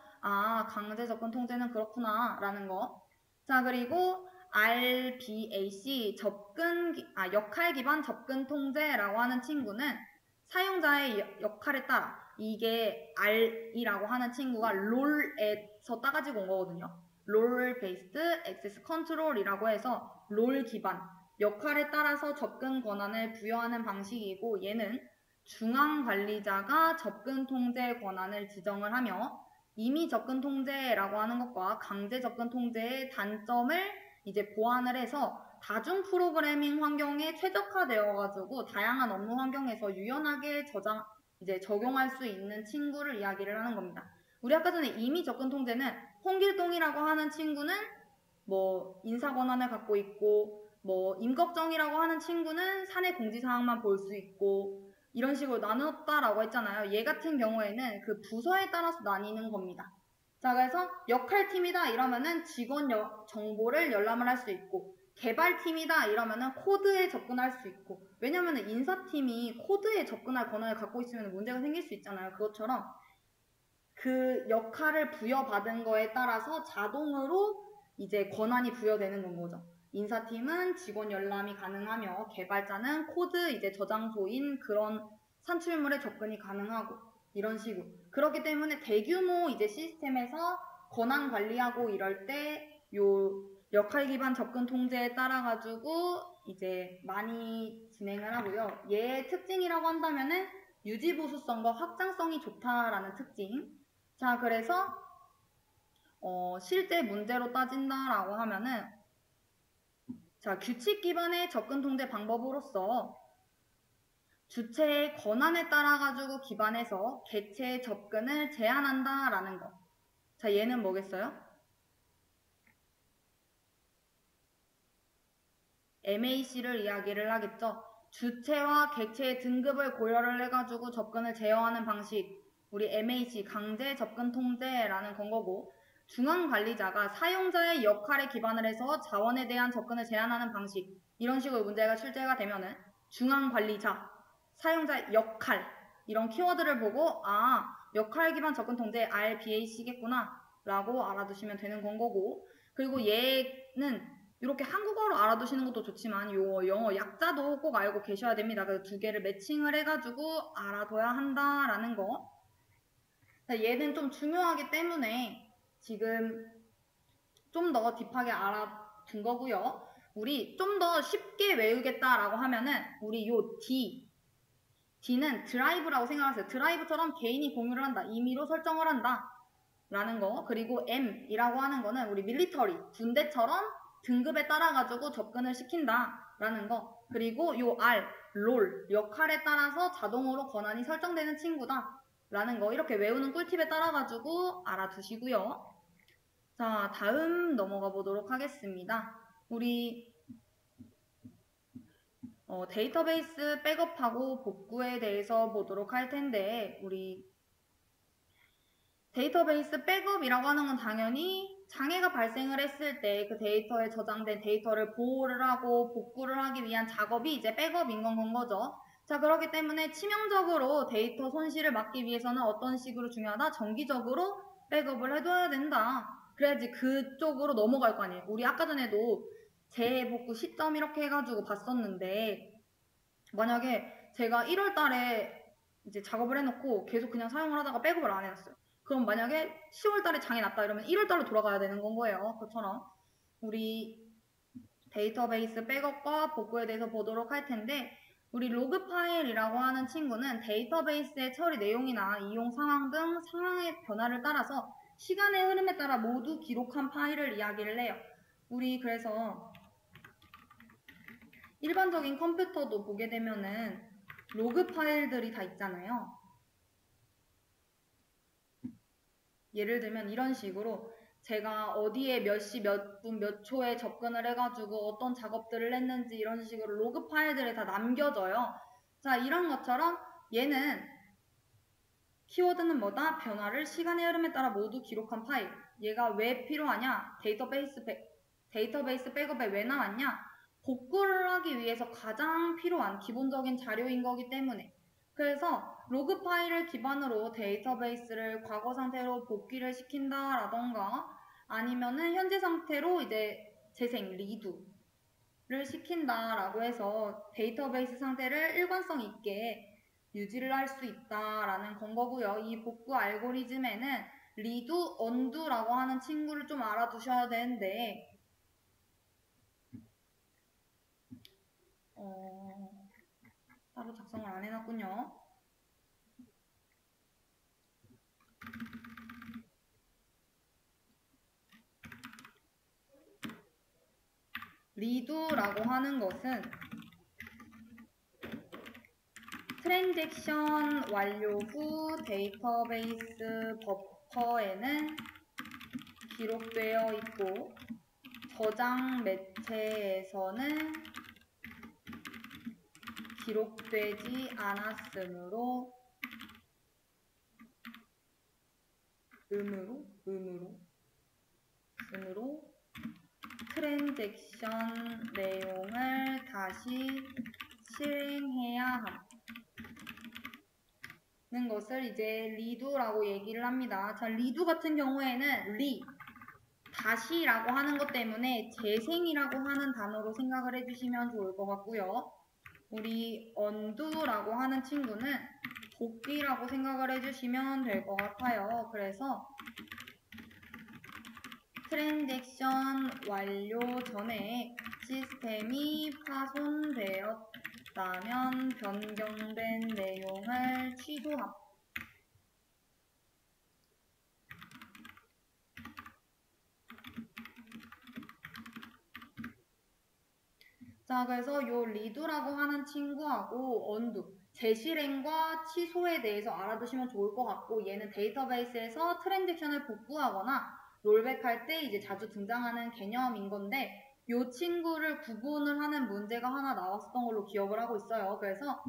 강제 접근 통제는 그렇구나 라는 거. 자, 그리고 RBAC 역할 기반 접근 통제라고 하는 친구는 사용자의 역할에 따라 이게 R이라고 하는 친구가 롤에서 따가지고 온 거거든요. 롤 베이스드 액세스 컨트롤이라고 해서 롤 기반 역할에 따라서 접근 권한을 부여하는 방식이고 얘는 중앙 관리자가 접근 통제 권한을 지정을 하며 임의 접근 통제라고 하는 것과 강제 접근 통제의 단점을 이제 보완을 해서 다중 프로그래밍 환경에 최적화되어 가지고 다양한 업무 환경에서 유연하게 적용할 수 있는 친구를 이야기를 하는 겁니다. 우리 아까 전에 임의 접근 통제는 홍길동이라고 하는 친구는 뭐 인사 권한을 갖고 있고 뭐 임꺽정이라고 하는 친구는 사내 공지사항만 볼 수 있고 이런 식으로 나눴다라고 했잖아요. 얘 같은 경우에는 그 부서에 따라서 나뉘는 겁니다. 자, 그래서 역할팀이다 이러면은 직원 정보를 열람을 할 수 있고, 개발팀이다 이러면은 코드에 접근할 수 있고, 왜냐면은 인사팀이 코드에 접근할 권한을 갖고 있으면 문제가 생길 수 있잖아요. 그것처럼 그 역할을 부여받은 거에 따라서 자동으로 이제 권한이 부여되는 건 거죠. 인사팀은 직원 열람이 가능하며, 개발자는 코드 이제 저장소인 그런 산출물에 접근이 가능하고, 이런 식으로. 그렇기 때문에 대규모 이제 시스템에서 권한 관리하고 이럴 때 요 역할 기반 접근 통제에 따라 가지고 이제 많이 진행을 하고요. 얘의 특징이라고 한다면은 유지 보수성과 확장성이 좋다라는 특징. 자, 그래서 실제 문제로 따진다라고 하면은, 자, 규칙 기반의 접근 통제 방법으로서 주체의 권한에 따라 가지고 기반해서 객체의 접근을 제한한다라는 거. 자, 얘는 뭐겠어요? MAC를 이야기를 하겠죠. 주체와 객체의 등급을 고려를 해가지고 접근을 제어하는 방식, 우리 MAC 강제 접근 통제라는 건 거고, 중앙관리자가 사용자의 역할에 기반을 해서 자원에 대한 접근을 제한하는 방식, 이런 식으로 문제가 출제가 되면은 중앙관리자, 사용자의 역할, 이런 키워드를 보고 역할 기반 접근 통제 RBAC겠구나 라고 알아두시면 되는 건 거고, 그리고 얘는 이렇게 한국어로 알아두시는 것도 좋지만 요 영어 약자도 꼭 알고 계셔야 됩니다. 그 두 개를 매칭을 해가지고 알아둬야 한다라는 거. 얘는 좀 중요하기 때문에 지금 좀 더 딥하게 알아둔 거고요. 우리 좀 더 쉽게 외우겠다라고 하면은 우리 요 D는 드라이브라고 생각하세요. 드라이브처럼 개인이 공유를 한다. 임의로 설정을 한다. 라는 거. 그리고 M이라고 하는 거는 우리 밀리터리, 군대처럼 등급에 따라 가지고 접근을 시킨다 라는 거. 그리고 요 R, 롤, 역할에 따라서 자동으로 권한이 설정되는 친구다 라는 거. 이렇게 외우는 꿀팁에 따라 가지고 알아두시고요. 자, 다음 넘어가 보도록 하겠습니다. 우리 데이터베이스 백업하고 복구에 대해서 보도록 할 텐데, 우리 데이터베이스 백업이라고 하는 건 당연히 장애가 발생을 했을 때 그 데이터에 저장된 데이터를 보호를 하고 복구를 하기 위한 작업이 이제 백업인 건 거죠. 자, 그렇기 때문에 치명적으로 데이터 손실을 막기 위해서는 어떤 식으로 중요하다? 정기적으로 백업을 해둬야 된다. 그래야지 그쪽으로 넘어갈 거 아니에요. 우리 아까 전에도 재복구 시점 이렇게 해가지고 봤었는데, 만약에 제가 1월 달에 이제 작업을 해놓고 계속 그냥 사용을 하다가 백업을 안 해놨어요. 그럼 만약에 10월 달에 장애 났다 이러면 1월 달로 돌아가야 되는 건 거예요. 그처럼 우리 데이터베이스 백업과 복구에 대해서 보도록 할 텐데, 우리 로그 파일이라고 하는 친구는 데이터베이스의 처리 내용이나 이용 상황 등 상황의 변화를 따라서 시간의 흐름에 따라 모두 기록한 파일을 이야기를 해요. 우리 그래서 일반적인 컴퓨터도 보게 되면은 로그 파일들이 다 있잖아요. 예를 들면 이런 식으로 제가 어디에 몇 시 몇 분 몇 초에 접근을 해가지고 어떤 작업들을 했는지 이런 식으로 로그 파일들이 다 남겨져요. 자, 이런 것처럼 얘는 키워드는 뭐다? 변화를 시간의 흐름에 따라 모두 기록한 파일. 얘가 왜 필요하냐? 데이터베이스 백업에 왜 나왔냐? 복구를 하기 위해서 가장 필요한 기본적인 자료인 거기 때문에. 그래서 로그 파일을 기반으로 데이터베이스를 과거 상태로 복귀를 시킨다라던가 아니면은 현재 상태로 이제 재생, 리두를 시킨다라고 해서 데이터베이스 상태를 일관성 있게 유지를 할 수 있다라는 건 거고요. 이 복구 알고리즘에는 리두, 언두라고 하는 친구를 좀 알아두셔야 되는데, 따로 작성을 안 해놨군요. 리두라고 하는 것은 트랜잭션 완료 후 데이터베이스 버퍼에는 기록되어 있고 저장 매체에서는 기록되지 않았으므로 음으로 트랜잭션 내용을 다시 실행해야 하는 것을 이제 리도라고 얘기를 합니다. 자, 리도 같은 경우에는 다시라고 하는 것 때문에 재생이라고 하는 단어로 생각을 해주시면 좋을 것 같고요. 우리 undo라고 하는 친구는 복귀라고 생각을 해주시면 될 것 같아요. 그래서 트랜잭션 완료 전에 시스템이 파손되었다면 변경된 내용을 취소함. 자, 그래서 요 리도라고 하는 친구하고 언두, 재실행과 취소에 대해서 알아두시면 좋을 것 같고, 얘는 데이터베이스에서 트랜잭션을 복구하거나 롤백할 때 이제 자주 등장하는 개념인 건데, 요 친구를 구분을 하는 문제가 하나 나왔었던 걸로 기억을 하고 있어요. 그래서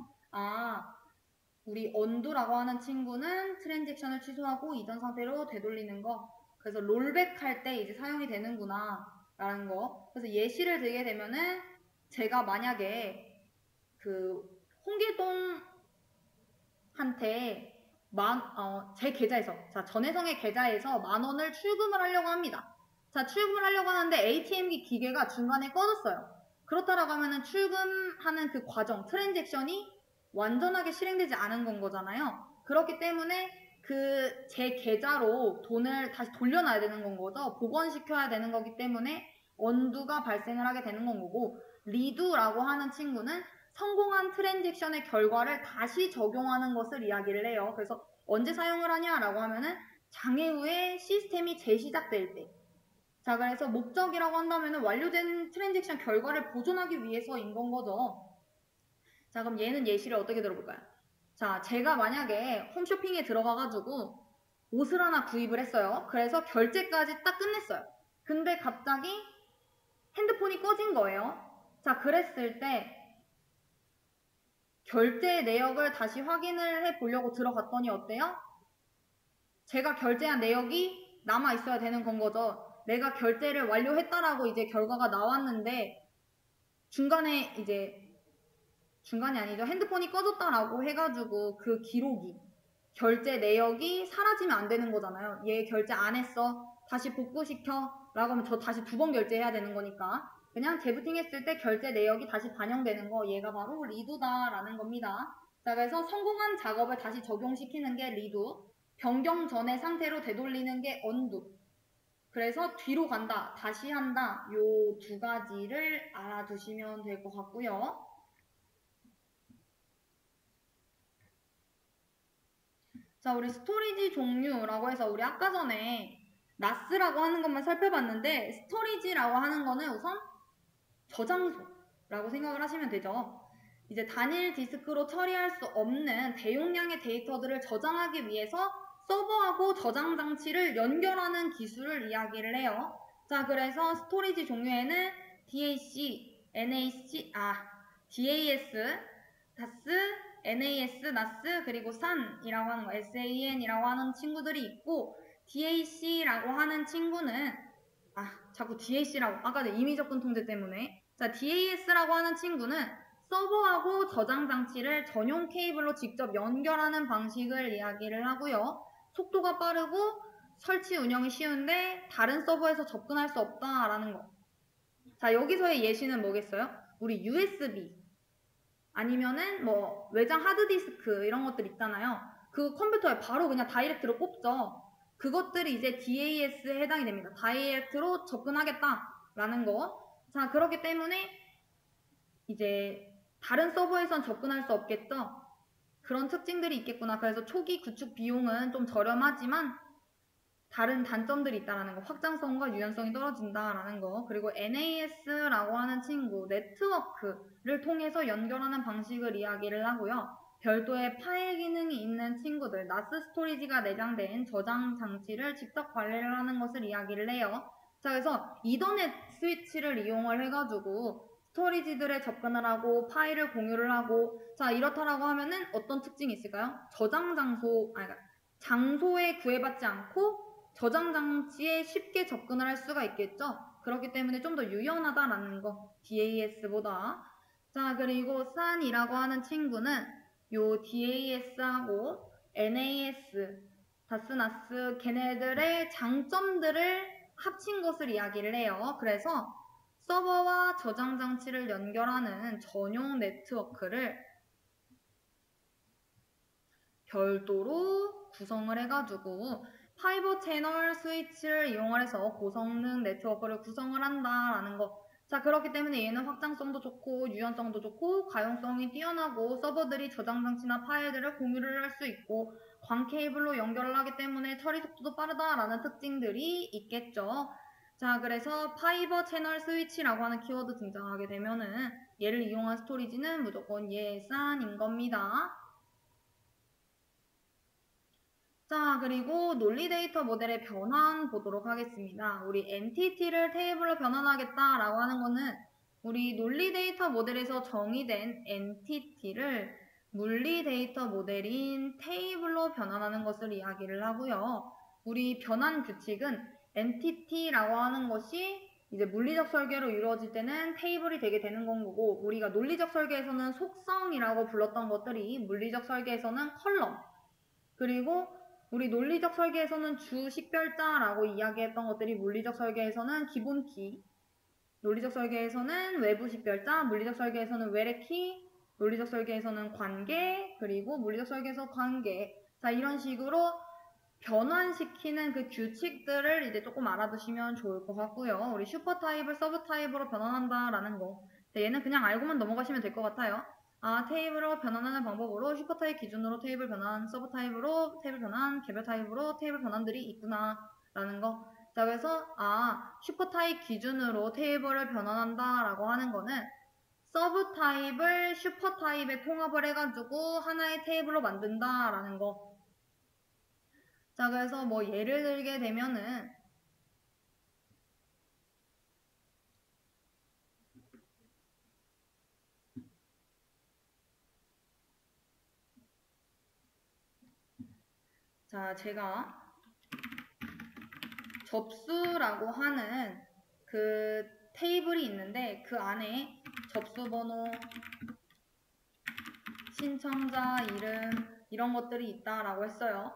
우리 언두라고 하는 친구는 트랜잭션을 취소하고 이전 상태로 되돌리는 거. 그래서 롤백할 때 이제 사용이 되는구나 라는 거. 그래서 예시를 들게 되면은 제가 만약에 그 홍길동한테 제 계좌에서, 자, 전혜성의 계좌에서 10,000원을 출금을 하려고 합니다. 자, 출금을 하려고 하는데 ATM 기계가 중간에 꺼졌어요. 그렇다라고 하면은 출금하는 그 과정, 트랜잭션이 완전하게 실행되지 않은 건 거잖아요. 그렇기 때문에 제 계좌로 돈을 다시 돌려놔야 되는 건 거죠. 복원시켜야 되는 거기 때문에 언두가 발생을 하게 되는 건 거고, 리두라고 하는 친구는 성공한 트랜잭션의 결과를 다시 적용하는 것을 이야기를 해요. 그래서 언제 사용을 하냐라고 하면은 장애 후에 시스템이 재시작될 때. 자, 그래서 목적이라고 한다면은 완료된 트랜잭션 결과를 보존하기 위해서인 건 거죠. 자, 그럼 얘는 예시를 어떻게 들어볼까요? 자, 제가 만약에 홈쇼핑에 들어가가지고 옷을 하나 구입을 했어요. 그래서 결제까지 딱 끝냈어요. 근데 갑자기 핸드폰이 꺼진 거예요. 자, 그랬을 때 결제 내역을 다시 확인을 해보려고 들어갔더니 어때요? 제가 결제한 내역이 남아 있어야 되는 건 거죠. 내가 결제를 완료했다라고 이제 결과가 나왔는데 중간이 아니죠. 핸드폰이 꺼졌다라고 해가지고 그 기록이, 결제 내역이 사라지면 안 되는 거잖아요. 얘 결제 안 했어. 다시 복구시켜. 라고 하면 저 다시 2번 결제해야 되는 거니까. 그냥 재부팅 했을 때 결제 내역이 다시 반영되는 거, 얘가 바로 리두다라는 겁니다. 자, 그래서 성공한 작업을 다시 적용시키는 게 리두, 변경 전의 상태로 되돌리는 게 언두. 그래서 뒤로 간다, 다시 한다, 요 두 가지를 알아두시면 될 것 같고요. 자, 우리 스토리지 종류라고 해서 우리 아까 전에 NAS라고 하는 것만 살펴봤는데, 스토리지라고 하는 거는 우선 저장소라고 생각을 하시면 되죠. 이제 단일 디스크로 처리할 수 없는 대용량의 데이터들을 저장하기 위해서 서버하고 저장 장치를 연결하는 기술을 이야기를 해요. 자, 그래서 스토리지 종류에는 DAC, DAS, DAS, NAS, NAS, 그리고 SAN이라고 하는 거, SAN이라고 하는 친구들이 있고, DAC라고 하는 친구는 자꾸 DAC라고, 아까 임의 접근 통제 때문에. 자, DAS라고 하는 친구는 서버하고 저장 장치를 전용 케이블로 직접 연결하는 방식을 이야기를 하고요. 속도가 빠르고 설치 운영이 쉬운데 다른 서버에서 접근할 수 없다라는 거. 자, 여기서의 예시는 뭐겠어요? 우리 USB 아니면은 뭐 외장 하드디스크 이런 것들 있잖아요. 그 컴퓨터에 바로 그냥 다이렉트로 꼽죠. 그것들이 이제 DAS에 해당이 됩니다. 다이렉트로 접근하겠다라는 거. 자, 그렇기 때문에 이제 다른 서버에선 접근할 수 없겠죠. 그런 특징들이 있겠구나. 그래서 초기 구축 비용은 좀 저렴하지만 다른 단점들이 있다라는 거, 확장성과 유연성이 떨어진다라는 거, 그리고 NAS라고 하는 친구, 네트워크를 통해서 연결하는 방식을 이야기를 하고요. 별도의 파일 기능이 있는 친구들, NAS 스토리지가 내장된 저장 장치를 직접 관리를 하는 것을 이야기를 해요. 자, 그래서 이더넷 스위치를 이용을 해가지고 스토리지들에 접근을 하고 파일을 공유를 하고, 자, 이렇다라고 하면은 어떤 특징이 있을까요? 장소에 구애받지 않고 저장 장치에 쉽게 접근을 할 수가 있겠죠. 그렇기 때문에 좀 더 유연하다라는 거, DAS보다. 자, 그리고 SAN이라고 하는 친구는 요 DAS하고 NAS, 다스나스 걔네들의 장점들을 합친 것을 이야기를 해요. 그래서 서버와 저장 장치를 연결하는 전용 네트워크를 별도로 구성을 해가지고 파이버 채널 스위치를 이용해서 고성능 네트워크를 구성을 한다라는 거. 자, 그렇기 때문에 얘는 확장성도 좋고 유연성도 좋고 가용성이 뛰어나고 서버들이 저장 장치나 파일들을 공유를 할 수 있고 광 케이블로 연결을 하기 때문에 처리 속도도 빠르다라는 특징들이 있겠죠. 자, 그래서 파이버 채널 스위치라고 하는 키워드 등장하게 되면은 얘를 이용한 스토리지는 무조건 SAN인 겁니다. 자, 그리고 논리 데이터 모델의 변환 보도록 하겠습니다. 우리 엔티티를 테이블로 변환하겠다라고 하는 거는 우리 논리 데이터 모델에서 정의된 엔티티를 물리 데이터 모델인 테이블로 변환하는 것을 이야기를 하고요. 우리 변환 규칙은 엔티티라고 하는 것이 이제 물리적 설계로 이루어질 때는 테이블이 되게 되는 거고, 우리가 논리적 설계에서는 속성이라고 불렀던 것들이 물리적 설계에서는 컬럼, 그리고 우리 논리적 설계에서는 주 식별자라고 이야기했던 것들이 물리적 설계에서는 기본키, 논리적 설계에서는 외부 식별자, 물리적 설계에서는 외래키, 논리적 설계에서는 관계, 그리고 물리적 설계에서 관계. 자, 이런 식으로 변환시키는 그 규칙들을 이제 조금 알아두시면 좋을 것 같고요. 우리 슈퍼 타입을 서브 타입으로 변환한다라는 거. 얘는 그냥 알고만 넘어가시면 될 것 같아요. 아, 테이블로 변환하는 방법으로 슈퍼 타입 기준으로 테이블 변환, 서브 타입으로 테이블 변환, 개별 타입으로 테이블 변환들이 있구나 라는 거. 자, 그래서 슈퍼 타입 기준으로 테이블을 변환한다라고 하는 거는 서브 타입을 슈퍼 타입에 통합을 해가지고 하나의 테이블로 만든다라는 거. 자, 그래서 뭐 예를 들게 되면은 자, 제가 접수라고 하는 그 테이블이 있는데 그 안에 접수 번호, 신청자 이름 이런 것들이 있다라고 했어요.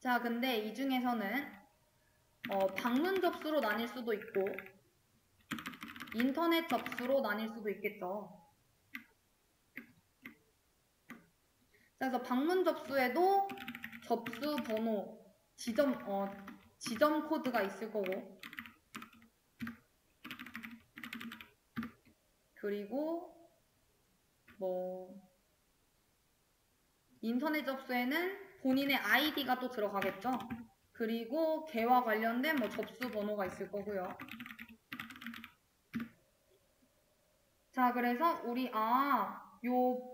자, 근데 이 중에서는 방문 접수로 나뉠 수도 있고 인터넷 접수로 나뉠 수도 있겠죠. 그래서 방문 접수에도 접수 번호, 지점 코드가 있을 거고, 그리고 뭐 인터넷 접수에는 본인의 아이디가 또 들어가겠죠. 그리고 걔와 관련된 뭐 접수 번호가 있을 거고요. 자, 그래서 우리 요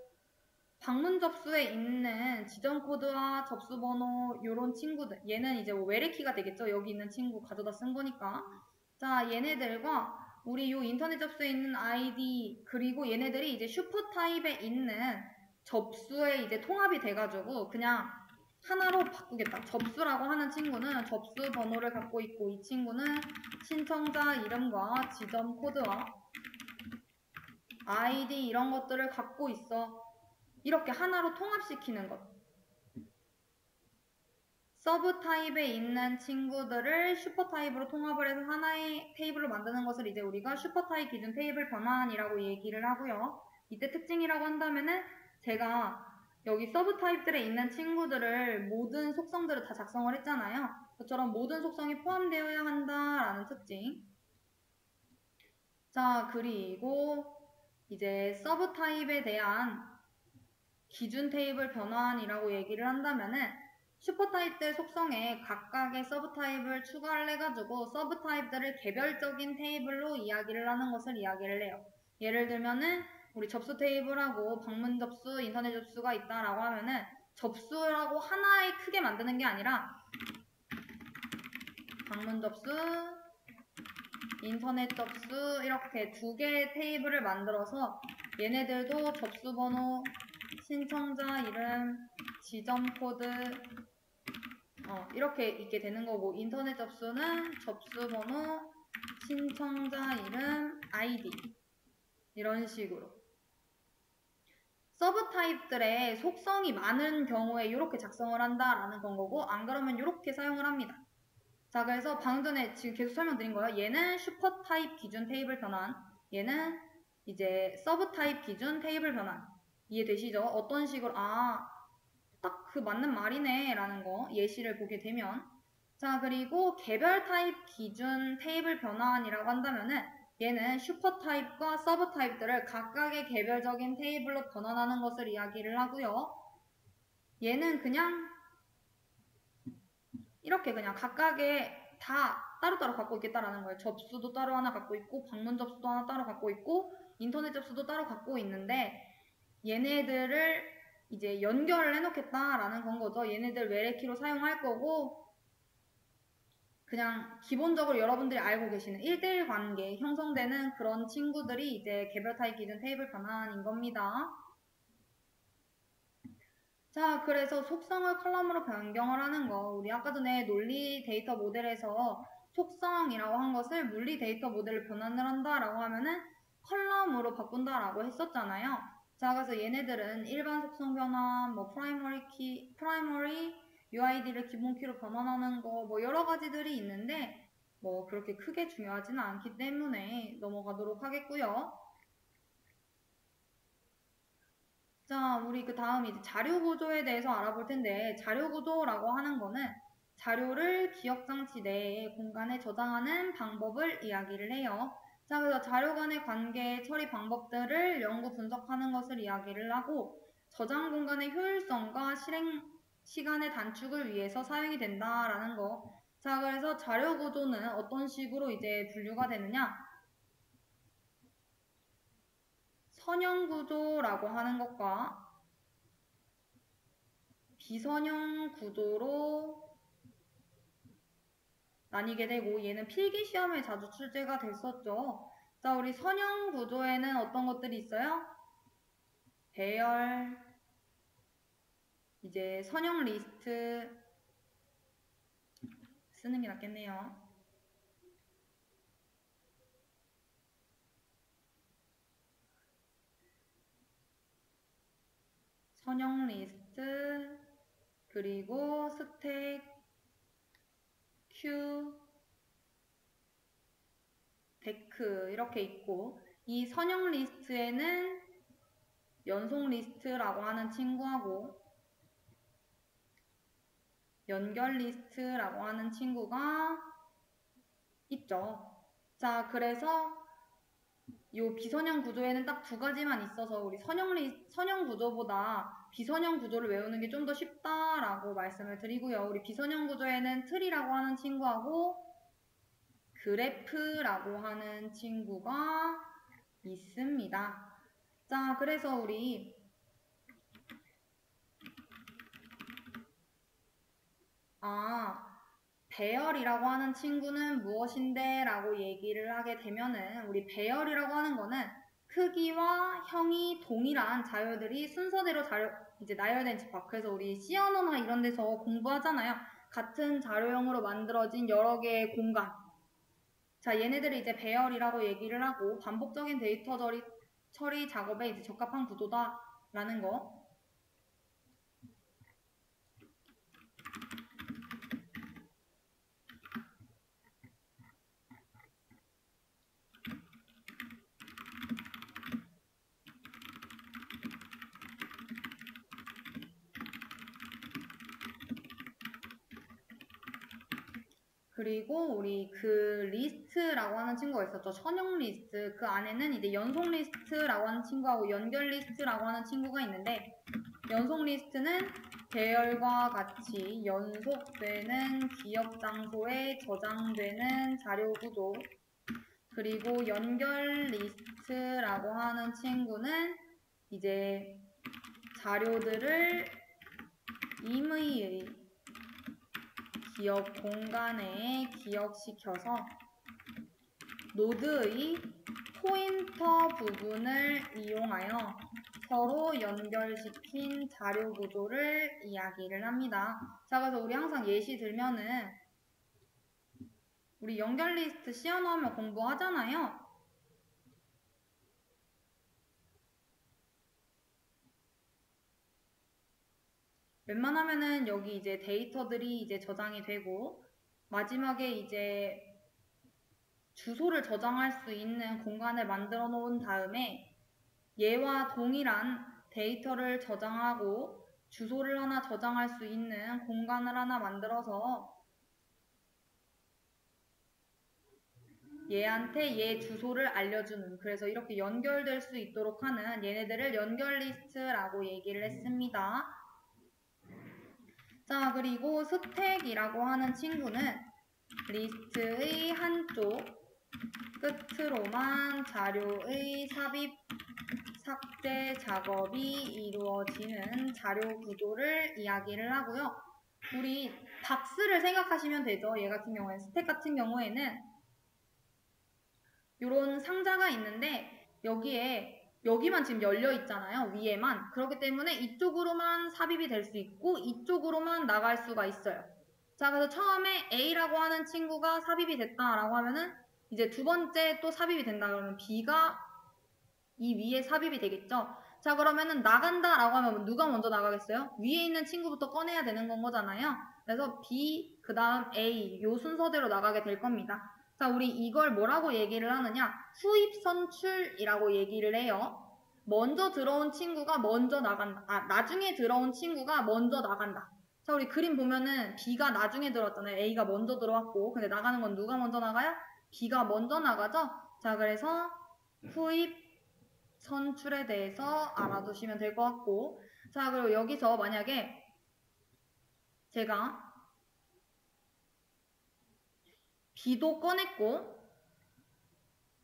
방문 접수에 있는 지점 코드와 접수 번호 요런 친구들, 얘는 이제 뭐 외래키가 되겠죠. 여기 있는 친구 가져다 쓴 거니까. 자, 얘네들과 우리 요 인터넷 접수에 있는 아이디, 그리고 얘네들이 이제 슈퍼 타입에 있는 접수에 이제 통합이 돼가지고 그냥 하나로 바꾸겠다. 접수라고 하는 친구는 접수 번호를 갖고 있고, 이 친구는 신청자 이름과 지점 코드와 아이디 이런 것들을 갖고 있어. 이렇게 하나로 통합시키는 것. 서브 타입에 있는 친구들을 슈퍼 타입으로 통합을 해서 하나의 테이블로 만드는 것을 이제 우리가 슈퍼 타입 기준 테이블 변환이라고 얘기를 하고요. 이때 특징이라고 한다면은 제가 여기 서브 타입들에 있는 친구들을 모든 속성들을 다 작성을 했잖아요. 그처럼 모든 속성이 포함되어야 한다라는 특징. 자, 그리고 이제 서브 타입에 대한 기준 테이블 변환이라고 얘기를 한다면은 슈퍼 타입들 속성에 각각의 서브 타입을 추가를 해가지고 서브 타입들을 개별적인 테이블로 이야기를 하는 것을 이야기를 해요. 예를 들면은 우리 접수 테이블하고 방문 접수, 인터넷 접수가 있다라고 하면은 접수라고 하나에 크게 만드는 게 아니라 방문 접수, 인터넷 접수 이렇게 두 개의 테이블을 만들어서 얘네들도 접수 번호, 신청자 이름, 지점 코드, 이렇게 있게 되는 거고, 인터넷 접수는 접수 번호, 신청자 이름, 아이디 이런 식으로. 서브 타입들의 속성이 많은 경우에 이렇게 작성을 한다라는 건 거고, 안 그러면 이렇게 사용을 합니다. 자, 그래서 방금 전에 지금 계속 설명드린 거예요. 얘는 슈퍼 타입 기준 테이블 변환, 얘는 이제 서브 타입 기준 테이블 변환. 이해되시죠? 어떤 식으로 딱 그 맞는 말이네 라는 거 예시를 보게 되면, 자, 그리고 개별 타입 기준 테이블 변환이라고 한다면은 얘는 슈퍼 타입과 서브 타입들을 각각의 개별적인 테이블로 변환하는 것을 이야기를 하고요. 얘는 그냥 이렇게 그냥 각각의 다 따로따로 갖고 있겠다라는 거예요. 접수도 따로 하나 갖고 있고, 방문 접수도 하나 따로 갖고 있고, 인터넷 접수도 따로 갖고 있는데, 얘네들을 이제 연결을 해놓겠다라는 건 거죠. 얘네들 외래키로 사용할 거고, 그냥 기본적으로 여러분들이 알고 계시는 1대1 관계 형성되는 그런 친구들이 이제 개별 타입 기준 테이블 변환인 겁니다. 자, 그래서 속성을 컬럼으로 변경을 하는 거, 우리 아까 전에 논리 데이터 모델에서 속성이라고 한 것을 물리 데이터 모델을 변환을 한다라고 하면은 컬럼으로 바꾼다라고 했었잖아요. 자, 그래서 얘네들은 일반 속성 변환, 뭐 프라이머리 UID를 기본 키로 변환하는 거, 뭐 여러 가지들이 있는데 뭐 그렇게 크게 중요하지는 않기 때문에 넘어가도록 하겠고요. 자, 우리 그 다음 이제 자료 구조에 대해서 알아볼 텐데, 자료 구조라고 하는 거는 자료를 기억장치 내에 공간에 저장하는 방법을 이야기를 해요. 자, 그래서 자료 간의 관계 처리 방법들을 연구 분석하는 것을 이야기를 하고, 저장 공간의 효율성과 실행 시간의 단축을 위해서 사용이 된다라는 거. 자, 그래서 자료 구조는 어떤 식으로 이제 분류가 되느냐? 선형 구조라고 하는 것과 비선형 구조로 나뉘게 되고, 얘는 필기 시험에 자주 출제가 됐었죠. 자, 우리 선형 구조에는 어떤 것들이 있어요? 배열, 이제 선형 리스트 쓰는 게 낫겠네요. 선형 리스트, 그리고 스택, 큐, 데크 이렇게 있고, 이 선형 리스트에는 연속 리스트라고 하는 친구하고 연결 리스트라고 하는 친구가 있죠. 자, 그래서 이 비선형 구조에는 딱 두 가지만 있어서 우리 선형 구조보다 비선형 구조를 외우는 게 좀 더 쉽다라고 말씀을 드리고요. 우리 비선형 구조에는 트리라고 하는 친구하고 그래프라고 하는 친구가 있습니다. 자, 그래서 우리 배열이라고 하는 친구는 무엇인데? 라고 얘기를 하게 되면은 우리 배열이라고 하는 거는 크기와 형이 동일한 자료들이 순서대로 이제 나열된 집합. 그래서 우리 C언어나 이런 데서 공부하잖아요. 같은 자료형으로 만들어진 여러 개의 공간. 자, 얘네들이 이제 배열이라고 얘기를 하고 반복적인 데이터 처리 작업에 이제 적합한 구조다라는 거. 그리고 우리 그 리스트라고 하는 친구가 있었죠. 선형 리스트. 그 안에는 이제 연속 리스트라고 하는 친구하고 연결 리스트라고 하는 친구가 있는데, 연속 리스트는 배열과 같이 연속되는 기억 장소에 저장되는 자료 구조. 그리고 연결 리스트라고 하는 친구는 이제 자료들을 임의의 기억 공간에 기억시켜서 노드의 포인터 부분을 이용하여 서로 연결시킨 자료 구조를 이야기를 합니다. 자, 그래서 우리 항상 예시 들면은 우리 연결 리스트 씌워놓으면 공부하잖아요. 웬만하면은 여기 이제 데이터들이 이제 저장이 되고 마지막에 이제 주소를 저장할 수 있는 공간을 만들어 놓은 다음에 얘와 동일한 데이터를 저장하고 주소를 하나 저장할 수 있는 공간을 하나 만들어서 얘한테 얘 주소를 알려주는, 그래서 이렇게 연결될 수 있도록 하는 얘네들을 연결 리스트라고 얘기를 했습니다. 자, 그리고 스택이라고 하는 친구는 리스트의 한쪽 끝으로만 자료의 삽입, 삭제 작업이 이루어지는 자료 구조를 이야기를 하고요. 우리 박스를 생각하시면 되죠. 얘 같은 경우에는, 스택 같은 경우에는 이런 상자가 있는데 여기만 지금 열려 있잖아요. 위에만. 그렇기 때문에 이쪽으로만 삽입이 될 수 있고 이쪽으로만 나갈 수가 있어요. 자, 그래서 처음에 A라고 하는 친구가 삽입이 됐다라고 하면은 이제 두 번째 또 삽입이 된다 그러면 B가 이 위에 삽입이 되겠죠. 자, 그러면은 나간다라고 하면 누가 먼저 나가겠어요? 위에 있는 친구부터 꺼내야 되는 건 거잖아요. 그래서 B, 그 다음 A 요 순서대로 나가게 될 겁니다. 자, 우리 이걸 뭐라고 얘기를 하느냐? 후입 선출이라고 얘기를 해요. 먼저 들어온 친구가 먼저 나간다. 나중에 들어온 친구가 먼저 나간다. 자, 우리 그림 보면은 B가 나중에 들어왔잖아요. A가 먼저 들어왔고, 근데 나가는 건 누가 먼저 나가요? B가 먼저 나가죠? 자, 그래서 후입 선출에 대해서 알아두시면 될 것 같고, 자, 그리고 여기서 만약에 제가 B도 꺼냈고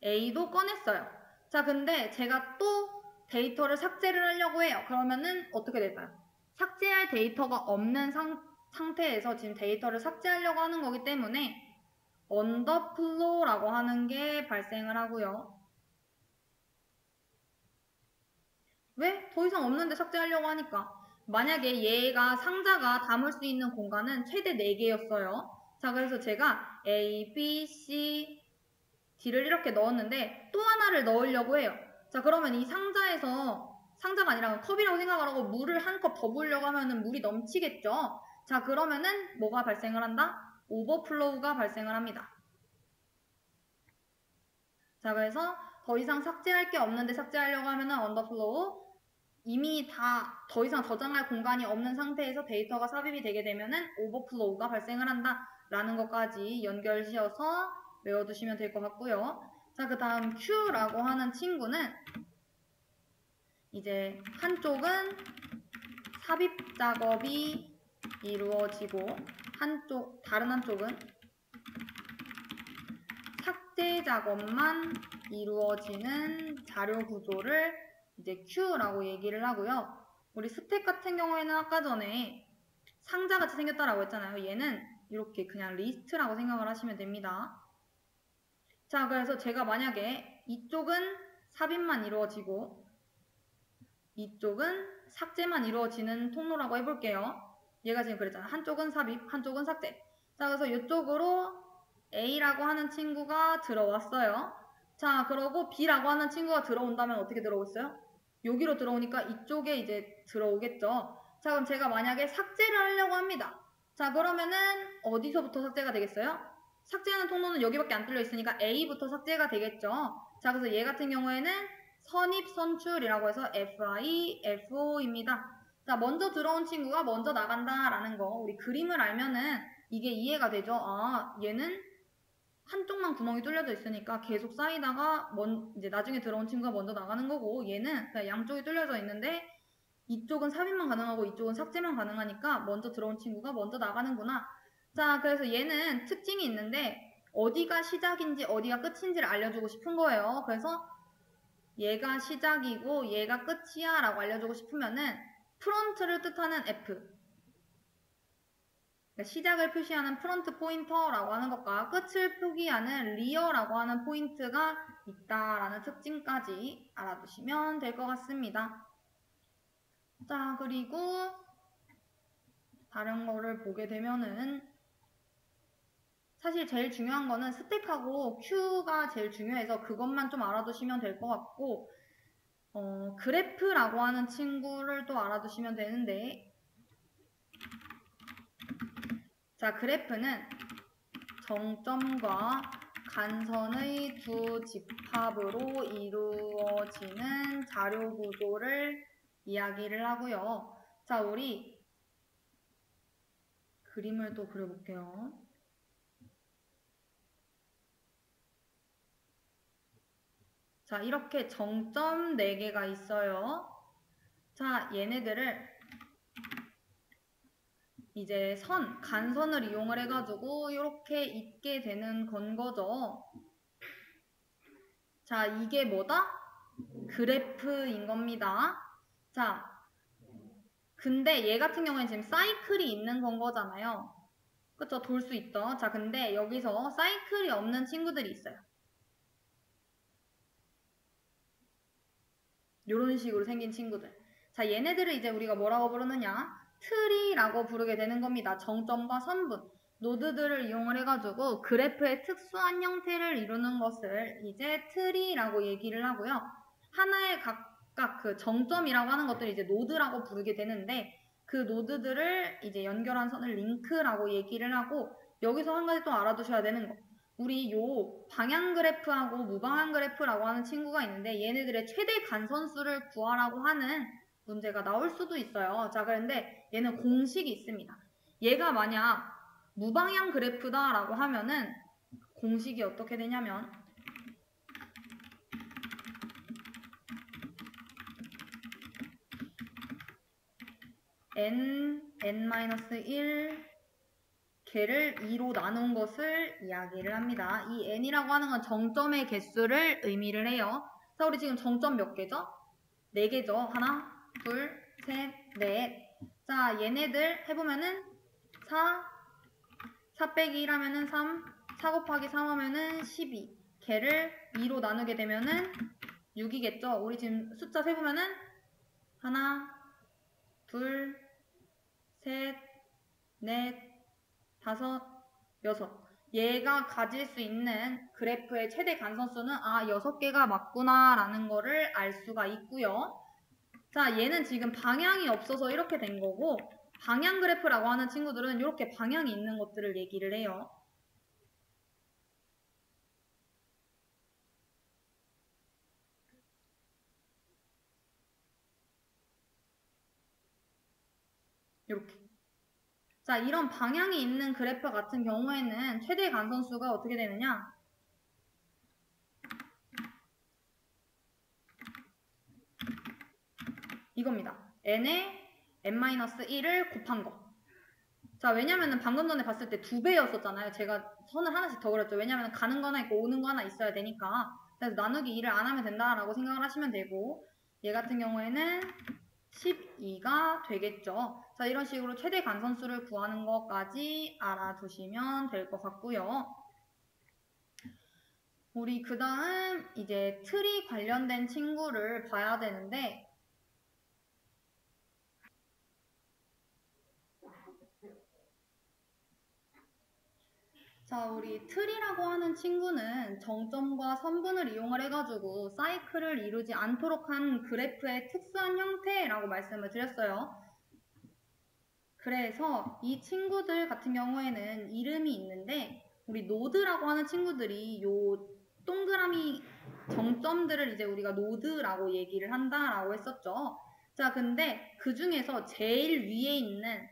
A도 꺼냈어요. 자, 근데 제가 또 데이터를 삭제를 하려고 해요. 그러면은 어떻게 될까요? 삭제할 데이터가 없는 상태에서 지금 데이터를 삭제하려고 하는 거기 때문에 언더플로우라고 하는 게 발생을 하고요. 왜? 더 이상 없는데 삭제하려고 하니까. 만약에 얘가 상자가 담을 수 있는 공간은 최대 4개였어요. 자, 그래서 제가 A, B, C, D를 이렇게 넣었는데 또 하나를 넣으려고 해요. 자, 그러면 이 상자에서, 상자가 아니라 컵이라고 생각을 하고 물을 한 컵 더 부으려고 하면은 물이 넘치겠죠. 자, 그러면은 뭐가 발생을 한다? 오버플로우가 발생을 합니다. 자, 그래서 더 이상 삭제할 게 없는데 삭제하려고 하면은 언더플로우, 이미 다 더 이상 저장할 공간이 없는 상태에서 데이터가 삽입이 되게 되면은 오버플로우가 발생을 한다 라는 것까지 연결지어서 외워두시면 될 것 같고요. 자, 그 다음 Q라고 하는 친구는 이제 한쪽은 삽입 작업이 이루어지고 다른 한쪽은 삭제 작업만 이루어지는 자료 구조를 이제 Q라고 얘기를 하고요. 우리 스택 같은 경우에는 아까 전에 상자같이 생겼다라고 했잖아요. 얘는 이렇게 그냥 리스트라고 생각을 하시면 됩니다. 자, 그래서 제가 만약에 이쪽은 삽입만 이루어지고 이쪽은 삭제만 이루어지는 통로라고 해볼게요. 얘가 지금 그랬잖아요. 한쪽은 삽입, 한쪽은 삭제. 자, 그래서 이쪽으로 A라고 하는 친구가 들어왔어요. 자, 그러고 B라고 하는 친구가 들어온다면 어떻게 들어오겠어요? 여기로 들어오니까 이쪽에 이제 들어오겠죠. 자, 그럼 제가 만약에 삭제를 하려고 합니다. 자, 그러면은 어디서부터 삭제가 되겠어요? 삭제하는 통로는 여기밖에 안 뚫려 있으니까 A부터 삭제가 되겠죠. 자, 그래서 얘 같은 경우에는 선입 선출이라고 해서 FI, FO입니다. 자, 먼저 들어온 친구가 먼저 나간다라는 거, 우리 그림을 알면은 이게 이해가 되죠. 아, 얘는 한쪽만 구멍이 뚫려져 있으니까 계속 쌓이다가 이제 나중에 들어온 친구가 먼저 나가는 거고, 얘는 그냥 양쪽이 뚫려져 있는데 이쪽은 삽입만 가능하고 이쪽은 삭제만 가능하니까 먼저 들어온 친구가 먼저 나가는구나. 자, 그래서 얘는 특징이 있는데 어디가 시작인지 어디가 끝인지를 알려주고 싶은 거예요. 그래서 얘가 시작이고 얘가 끝이야 라고 알려주고 싶으면은 프론트를 뜻하는 F, 그러니까 시작을 표시하는 프론트 포인터라고 하는 것과 끝을 표기하는 리어라고 하는 포인트가 있다라는 특징까지 알아두시면 될 것 같습니다. 자, 그리고 다른 거를 보게 되면은 사실 제일 중요한 거는 스택하고 큐가 제일 중요해서 그것만 좀 알아두시면 될 것 같고 그래프라고 하는 친구를 또 알아두시면 되는데 자, 그래프는 정점과 간선의 두 집합으로 이루어지는 자료 구조를 이야기를 하고요. 자, 우리 그림을 또 그려볼게요. 자, 이렇게 정점 4개가 있어요. 자, 얘네들을 이제 간선을 이용을 해가지고 이렇게 있게 되는 건 거죠. 자, 이게 뭐다? 그래프인 겁니다. 자, 근데 얘 같은 경우에는 지금 사이클이 있는 건 거잖아요. 그쵸? 돌 수 있죠. 자, 근데 여기서 사이클이 없는 친구들이 있어요. 요런 식으로 생긴 친구들. 자, 얘네들을 이제 우리가 뭐라고 부르느냐? 트리라고 부르게 되는 겁니다. 정점과 선분. 노드들을 이용을 해가지고 그래프의 특수한 형태를 이루는 것을 이제 트리라고 얘기를 하고요. 하나의 각각 그 정점이라고 하는 것들을 이제 노드라고 부르게 되는데 그 노드들을 이제 연결한 선을 링크라고 얘기를 하고 여기서 한 가지 또 알아두셔야 되는 거. 우리 요 방향 그래프하고 무방향 그래프라고 하는 친구가 있는데 얘네들의 최대 간선수를 구하라고 하는 문제가 나올 수도 있어요. 자, 그런데 얘는 공식이 있습니다. 얘가 만약 무방향 그래프다라고 하면은 공식이 어떻게 되냐면 n-1 개를 2로 나눈 것을 이야기를 합니다. 이 n이라고 하는 건 정점의 개수를 의미를 해요. 자, 우리 지금 정점 몇 개죠? 4개죠. 하나, 둘, 셋, 넷. 자, 얘네들 해보면은 4 빼기 1 하면은 3, 4 곱하기 3 하면은 12. 걔를 2로 나누게 되면은 6이겠죠. 우리 지금 숫자 세보면은 하나, 둘, 셋, 넷, 다섯, 여섯. 얘가 가질 수 있는 그래프의 최대 간선수는 6개가 맞구나 라는 거를 알 수가 있고요. 자, 얘는 지금 방향이 없어서 이렇게 된 거고 방향 그래프라고 하는 친구들은 이렇게 방향이 있는 것들을 얘기를 해요. 이렇게. 자, 이런 방향이 있는 그래프 같은 경우에는 최대 간선수가 어떻게 되느냐? 이겁니다. n에 n-1을 곱한 거. 자, 왜냐면은 방금 전에 봤을 때 2배였었잖아요. 제가 선을 하나씩 더 그렸죠. 왜냐면 가는 거 하나 있고 오는 거 하나 있어야 되니까. 그래서 나누기 2를 안 하면 된다라고 생각을 하시면 되고 얘 같은 경우에는 12가 되겠죠. 자, 이런 식으로 최대 간선수를 구하는 것까지 알아두시면 될 것 같고요. 우리 그 다음 이제 트리 관련된 친구를 봐야 되는데 자, 우리 트리라고 하는 친구는 정점과 선분을 이용을 해가지고 사이클을 이루지 않도록 한 그래프의 특수한 형태라고 말씀을 드렸어요. 그래서 이 친구들 같은 경우에는 이름이 있는데 우리 노드라고 하는 친구들이 요 동그라미 정점들을 이제 우리가 노드라고 얘기를 한다라고 했었죠. 자, 근데 그 중에서 제일 위에 있는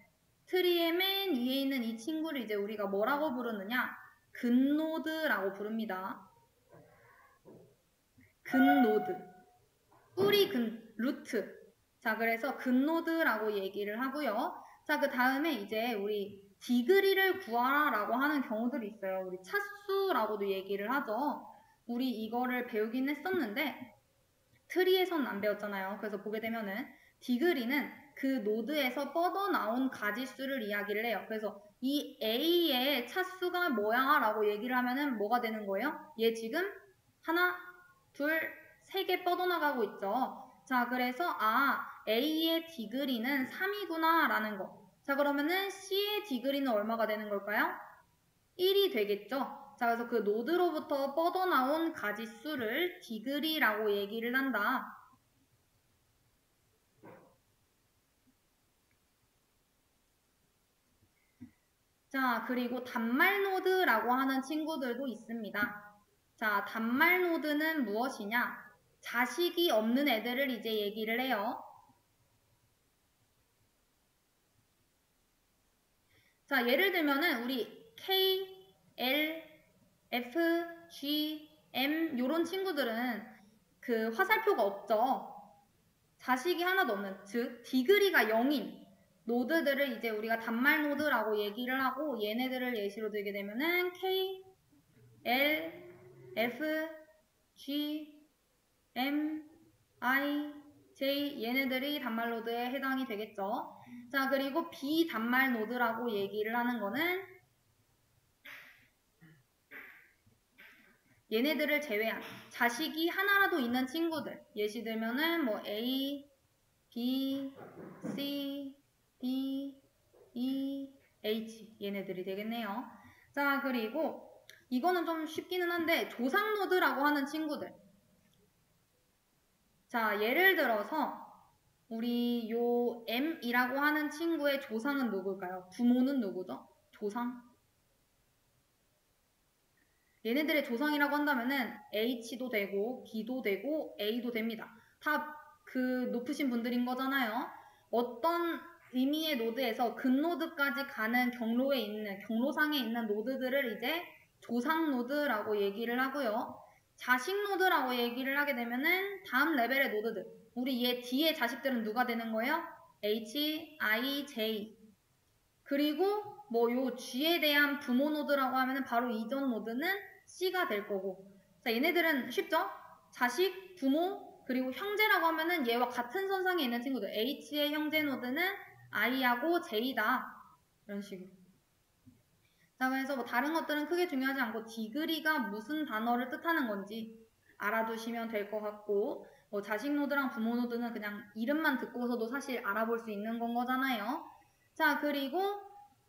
트리의 맨 위에 있는 이 친구를 이제 우리가 뭐라고 부르느냐? 근노드라고 부릅니다. 근노드. 뿌리 루트. 자, 그래서 근노드라고 얘기를 하고요. 자, 그 다음에 이제 우리 디그리를 구하라라고 하는 경우들이 있어요. 우리 차수라고도 얘기를 하죠. 우리 이거를 배우긴 했었는데 트리에선 안 배웠잖아요. 그래서 보게 되면은 디그리는 그 노드에서 뻗어나온 가지수를 이야기를 해요. 그래서 이 A의 차수가 뭐야? 라고 얘기를 하면은 뭐가 되는 거예요? 얘 지금 하나, 둘, 3개 뻗어나가고 있죠. 자, 그래서 A의 디그리는 3이구나 라는 거. 자, 그러면은 C의 디그리는 얼마가 되는 걸까요? 1이 되겠죠? 자, 그래서 그 노드로부터 뻗어나온 가지수를 디그리라고 얘기를 한다. 자, 그리고 단말 노드라고 하는 친구들도 있습니다. 자, 단말 노드는 무엇이냐? 자식이 없는 애들을 이제 얘기를 해요. 자, 예를 들면은 우리 K, L, F, G, M 요런 친구들은 그 화살표가 없죠. 자식이 하나도 없는, 즉 디그리가 0인 노드들을 이제 우리가 단말 노드라고 얘기를 하고 얘네들을 예시로 들게 되면은 K, L, F, G, M, I, J 얘네들이 단말 노드에 해당이 되겠죠. 자, 그리고 비단말 노드라고 얘기를 하는 거는 얘네들을 제외한 자식이 하나라도 있는 친구들. 예시 들면은 뭐 A, B, C, D, E, H 얘네들이 되겠네요. 자, 그리고 이거는 좀 쉽기는 한데 조상 노드라고 하는 친구들. 자, 예를 들어서 우리 요 M이라고 하는 친구의 조상은 누굴까요? 부모는 누구죠? 조상? 얘네들의 조상이라고 한다면은 H도 되고 B도 되고 A도 됩니다. 다 그 높으신 분들인 거잖아요. 어떤 의미의 노드에서 근노드까지 가는 경로상에 있는 노드들을 이제 조상 노드라고 얘기를 하고요. 자식 노드라고 얘기를 하게 되면은 다음 레벨의 노드들. 우리 얘 D의 자식들은 누가 되는 거예요? H, I, J. 그리고 뭐 요 G에 대한 부모 노드라고 하면은 바로 이전 노드는 C가 될 거고. 자, 얘네들은 쉽죠? 자식, 부모, 그리고 형제라고 하면은 얘와 같은 선상에 있는 친구들. H의 형제 노드는 I하고 J다. 이런 식으로. 자, 그래서 뭐 다른 것들은 크게 중요하지 않고 디그리가 무슨 단어를 뜻하는 건지 알아두시면 될 것 같고, 뭐 자식 노드랑 부모 노드는 그냥 이름만 듣고서도 사실 알아볼 수 있는 건 거잖아요. 자, 그리고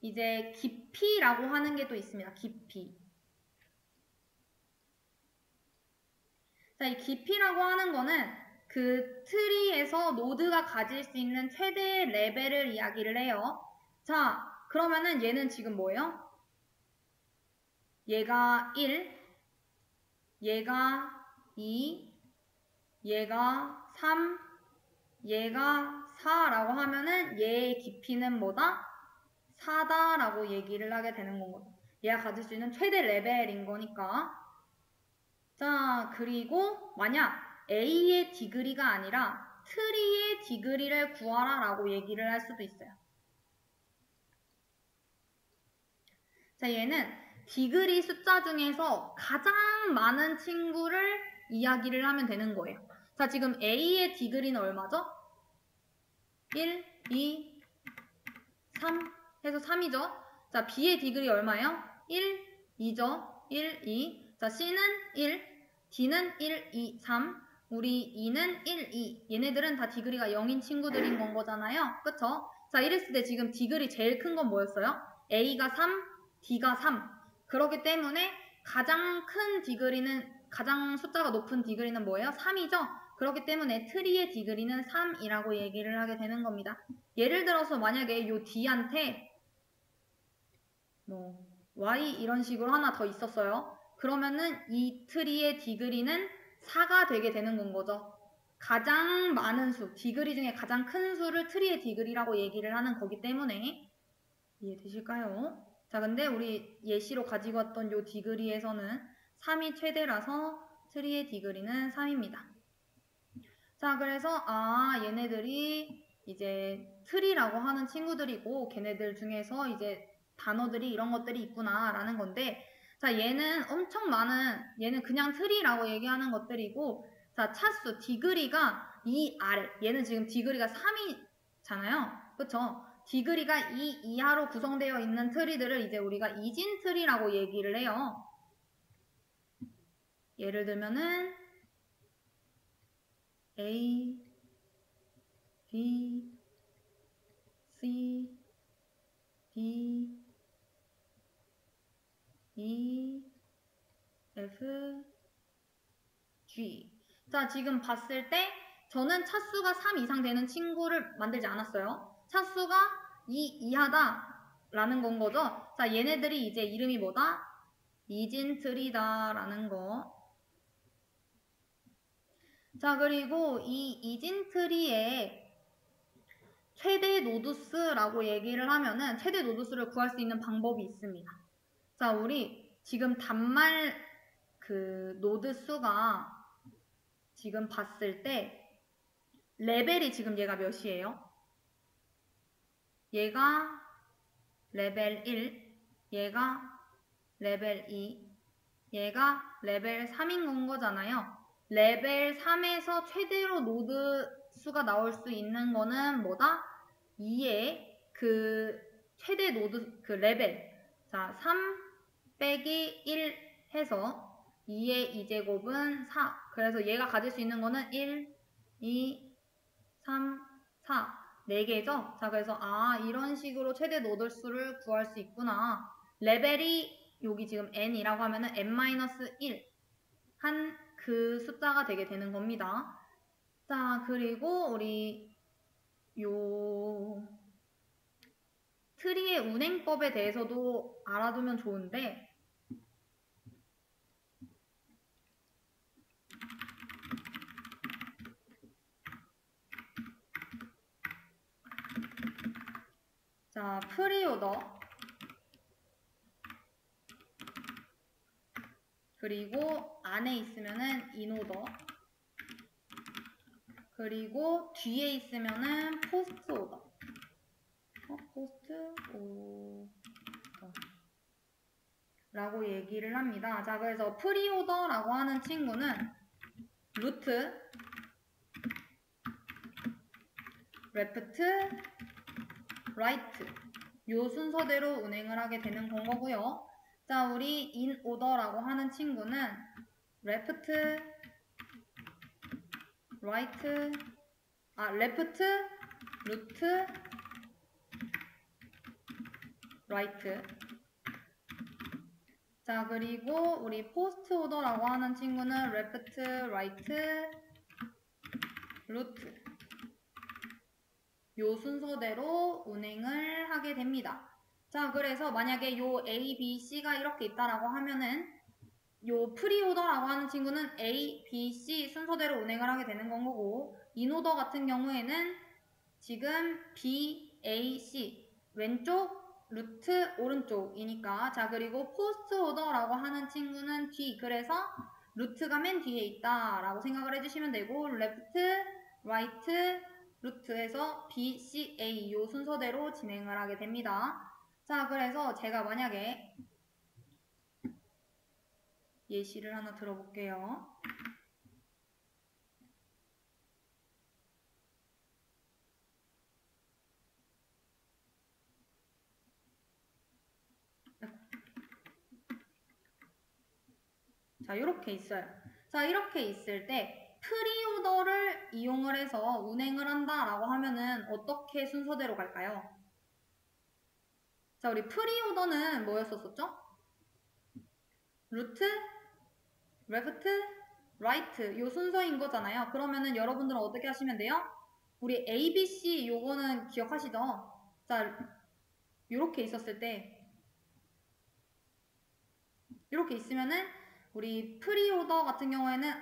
이제 깊이라고 하는 게 또 있습니다. 깊이. 자, 이 깊이라고 하는 거는 그 트리에서 노드가 가질 수 있는 최대의 레벨을 이야기를 해요. 자, 그러면은 얘는 지금 뭐예요? 얘가 1, 얘가 2, 얘가 3, 얘가 4라고 하면은 얘의 깊이는 뭐다? 4다라고 얘기를 하게 되는 거거든. 얘가 가질 수 있는 최대 레벨인 거니까. 자, 그리고 만약 A의 디그리가 아니라 트리의 디그리를 구하라 라고 얘기를 할 수도 있어요. 자, 얘는 디그리 숫자 중에서 가장 많은 친구를 이야기를 하면 되는 거예요. 자, 지금 A의 디그리는 얼마죠? 1, 2, 3 해서 3이죠. 자, B의 디그리 얼마예요? 1, 2죠. 1, 2. 자, C는 1, D는 1, 2, 3. 우리 E는 1, 2. 얘네들은 다 디그리가 0인 친구들인 건 거잖아요. 그쵸? 자, 이랬을 때 지금 디그리 제일 큰 건 뭐였어요? A가 3, D가 3. 그렇기 때문에 가장 큰 디그리는, 가장 숫자가 높은 디그리는 뭐예요? 3이죠? 그렇기 때문에 트리의 디그리는 3이라고 얘기를 하게 되는 겁니다. 예를 들어서 만약에 요 D한테 뭐 Y 이런 식으로 하나 더 있었어요. 그러면은 이 트리의 디그리는 4가 되게 되는 건 거죠. 가장 많은 수, 디그리 중에 가장 큰 수를 트리의 디그리라고 얘기를 하는 거기 때문에 이해되실까요? 자, 근데 우리 예시로 가지고 왔던 요 디그리에서는 3이 최대라서 트리의 디그리는 3입니다. 자, 그래서 얘네들이 이제 트리라고 하는 친구들이고 걔네들 중에서 이제 단어들이 이런 것들이 있구나 라는 건데, 자, 얘는 엄청 많은, 얘는 그냥 트리라고 얘기하는 것들이고, 자, 차수, 디그리가 이 아래, 얘는 지금 디그리가 3이잖아요. 그쵸? 디그리가 2 이하로 구성되어 있는 트리들을 이제 우리가 이진 트리라고 얘기를 해요. 예를 들면은 A, B, C, D, E, F, G. 자, 지금 봤을 때 저는 차수가 3 이상 되는 친구를 만들지 않았어요. 차수가 2 이하다 라는 건 거죠. 자, 얘네들이 이제 이름이 뭐다? 이진트리다 라는 거. 자, 그리고 이 이진트리의 최대 노드수라고 얘기를 하면은 최대 노드수를 구할 수 있는 방법이 있습니다. 자, 우리 지금 단말 그 노드 수가 지금 봤을 때 레벨이 지금 얘가 몇이에요? 얘가 레벨 1, 얘가 레벨 2, 얘가 레벨 3인 건 거잖아요. 레벨 3에서 최대로 노드 수가 나올 수 있는 거는 뭐다? 2의 그 최대 노드 그 레벨. 자, 3 빼기 1 해서 2의 2제곱은 4. 그래서 얘가 가질 수 있는 거는 1, 2, 3, 4. 4개죠? 자, 그래서 이런 식으로 최대 노들수를 구할 수 있구나. 레벨이 여기 지금 n이라고 하면은 n-1 한 그 숫자가 되게 되는 겁니다. 자, 그리고 우리 요 트리의 운행법에 대해서도 알아두면 좋은데 자, 프리오더 그리고 안에 있으면은 인오더 그리고 뒤에 있으면은 포스트 오더 포스트 오더 라고 얘기를 합니다. 자, 그래서 프리오더라고 하는 친구는 루트 레프트 라이트 요 순서대로 운행을 하게 되는 건 거고요. 자, 우리 인오더라고 하는 친구는 레프트 라이트 레프트 루트 라이트 자, 그리고 우리 포스트 오더라고 하는 친구는 레프트 라이트 루트 요 순서대로 운행을 하게 됩니다. 자, 그래서 만약에 요 A, B, C가 이렇게 있다라고 하면은 요 프리오더라고 하는 친구는 A, B, C 순서대로 운행을 하게 되는 건 거고 인오더 같은 경우에는 지금 B, A, C 왼쪽 루트 오른쪽이니까 자, 그리고 포스트 오더라고 하는 친구는 뒤 그래서 루트가 맨 뒤에 있다라고 생각을 해주시면 되고 레프트, 라이트, 루트에서 B, C, A 요 순서대로 진행을 하게 됩니다. 자, 그래서 제가 만약에 예시를 하나 들어볼게요. 자, 이렇게 있어요. 자, 이렇게 있을 때 프리오더를 이용을 해서 운행을 한다라고 하면은 어떻게 순서대로 갈까요? 자, 우리 프리오더는 뭐였었죠? 루트, 레프트, 라이트 요 순서인 거잖아요. 그러면은 여러분들은 어떻게 하시면 돼요? 우리 A, B, C 요거는 기억하시죠? 자, 요렇게 있었을 때 이렇게 있으면은 우리 프리오더 같은 경우에는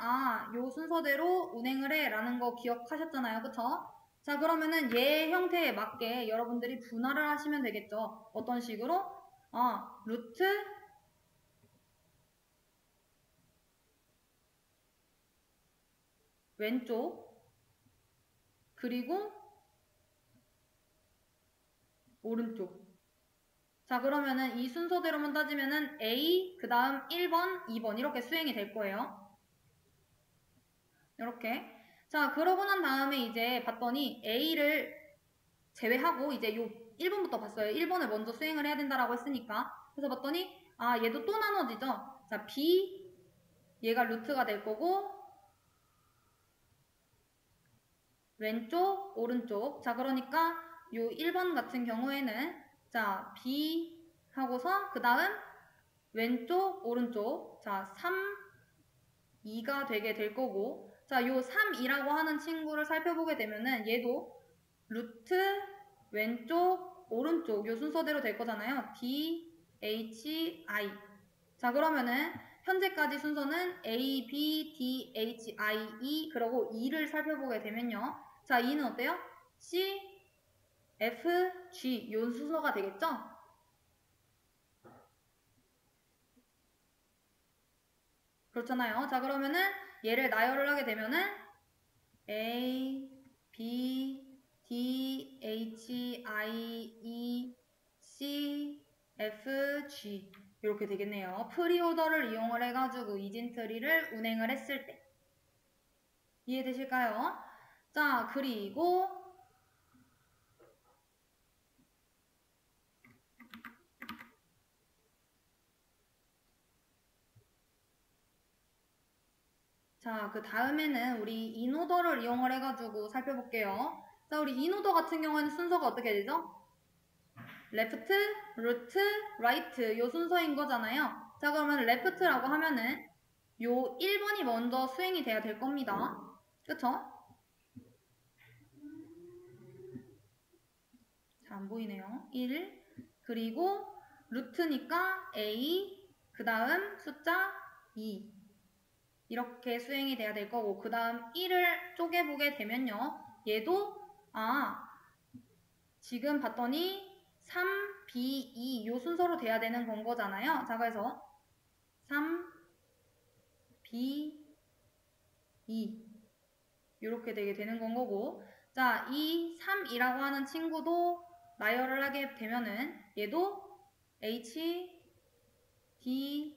요 순서대로 운행을 해 라는 거 기억하셨잖아요. 그쵸? 자, 그러면은 얘 형태에 맞게 여러분들이 분할을 하시면 되겠죠. 어떤 식으로? 루트 왼쪽 그리고 오른쪽. 자, 그러면은 이 순서대로만 따지면은 A 그 다음 1번, 2번 이렇게 수행이 될 거예요. 이렇게. 자, 그러고 난 다음에 이제 봤더니 A를 제외하고 이제 요 1번부터 봤어요. 1번을 먼저 수행을 해야 된다라고 했으니까. 그래서 봤더니 얘도 또 나눠지죠. 자, B 얘가 루트가 될 거고 왼쪽, 오른쪽. 자, 그러니까 요 1번 같은 경우에는 자, B 하고서 그 다음 왼쪽, 오른쪽. 자, 3, 2가 되게 될 거고. 자, 요 3, 2라고 하는 친구를 살펴보게 되면은 얘도 루트, 왼쪽, 오른쪽 요 순서대로 될 거잖아요. D, H, I. 자, 그러면은 현재까지 순서는 A, B, D, H, I, E 그러고 E를 살펴보게 되면요. 자, E는 어때요? C, F, G 요 순서가 되겠죠? 그렇잖아요. 자, 그러면은 얘를 나열을 하게 되면은 A, B, D, H, I, E, C, F, G 이렇게 되겠네요. 프리오더를 이용을 해가지고 이진트리를 운행을 했을 때 이해되실까요? 자, 그리고 자, 그 다음에는 우리 인오더를 이용을 해가지고 살펴볼게요. 자, 우리 인오더 같은 경우에는 순서가 어떻게 되죠? 레프트, 루트, 라이트 요 순서인 거잖아요. 자, 그러면 레프트라고 하면은 요 1번이 먼저 수행이 돼야 될 겁니다. 그쵸? 잘 안 보이네요. 1 그리고 루트니까 A 그 다음 숫자 2 이렇게 수행이 돼야 될 거고 그 다음 1을 쪼개보게 되면요. 얘도 지금 봤더니 3, B, 2 요 순서로 돼야 되는 건 거잖아요. 자, 그래서 3, B, 2 이렇게 되게 되는 건 거고 자, 이 3이라고 하는 친구도 나열을 하게 되면은 얘도 H, D,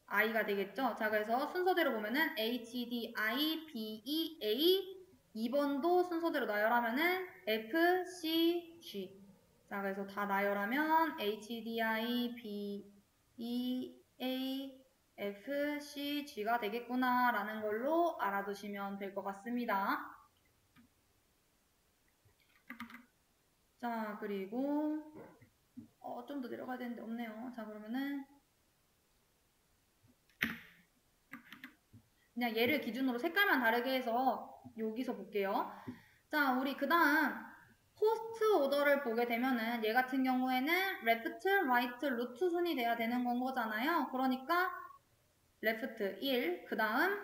I가 되겠죠. 자, 그래서 순서대로 보면은 H, D, I, B, E, A 2번도 순서대로 나열하면은 F, C, G 자, 그래서 다 나열하면 H, D, I, B, E, A, F, C, G가 되겠구나 라는 걸로 알아두시면 될 것 같습니다. 자, 그리고 좀 더 내려가야 되는데 없네요. 자, 그러면은 그냥 얘를 기준으로 색깔만 다르게 해서 여기서 볼게요. 자, 우리 그 다음 포스트 오더를 보게 되면은 얘 같은 경우에는 레프트, 라이트, 루트 순이 돼야 되는 건 거잖아요. 그러니까 레프트 1, 그 다음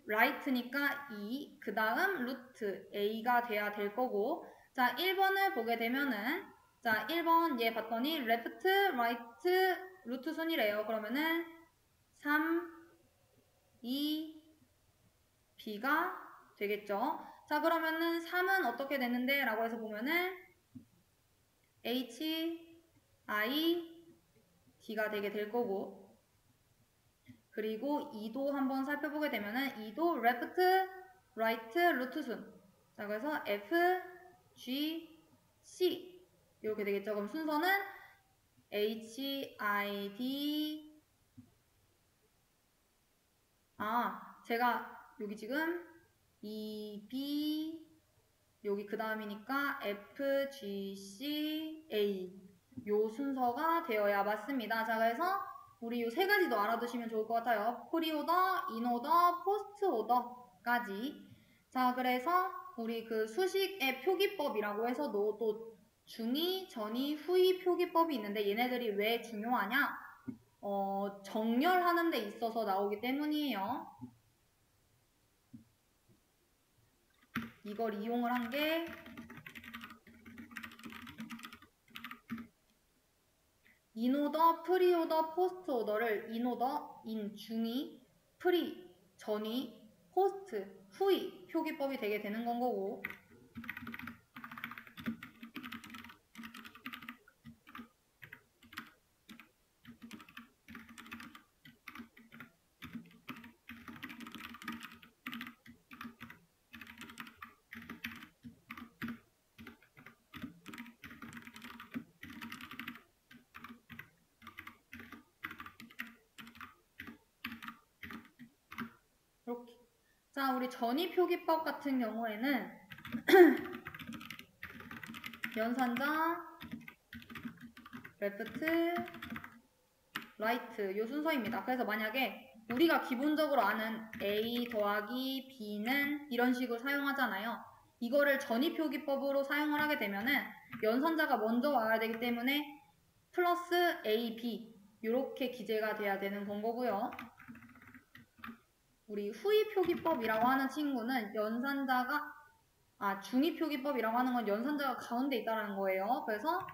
라이트니까 2, 그 다음 루트 A가 돼야 될 거고 자, 1번을 보게 되면은 자, 1번 얘 봤더니 레프트, 라이트, 루트 순이래요. 그러면은 3, 2, B가 되겠죠. 자, 그러면은 3은 어떻게 되는데? 라고 해서 보면은 H, I, D가 되게 될 거고 그리고 2도 한번 살펴보게 되면은 2도 left, right, 루트 순. 자, 그래서 F, G, C 이렇게 되겠죠. 그럼 순서는 H, I, D 제가 여기 지금 E, B 여기 그 다음이니까 F, G, C, A 요 순서가 되어야 맞습니다. 자, 그래서 우리 요 세 가지도 알아두시면 좋을 것 같아요. 프리오더, 인오더, 포스트 오더까지. 자, 그래서 우리 그 수식의 표기법이라고 해서도 또 중위, 전위, 후위 표기법이 있는데 얘네들이 왜 중요하냐? 정렬하는 데 있어서 나오기 때문이에요. 이걸 이용을 한 게 인오더, 프리오더, 포스트 오더를 인오더, 인, 중위, 프리, 전위, 포스트, 후위 표기법이 되게 되는 건 거고 이렇게 자, 우리 전위 표기법 같은 경우에는 연산자, 레프트, 라이트 요 순서입니다. 그래서 만약에 우리가 기본적으로 아는 A 더하기 B는 이런 식으로 사용하잖아요. 이거를 전위표기법으로 사용을 하게 되면은 연산자가 먼저 와야 되기 때문에 플러스 A, B 이렇게 기재가 돼야 되는 건 거고요. 우리 후위표기법이라고 하는 친구는 중위표기법이라고 하는 건 연산자가 가운데 있다는 거예요. 그래서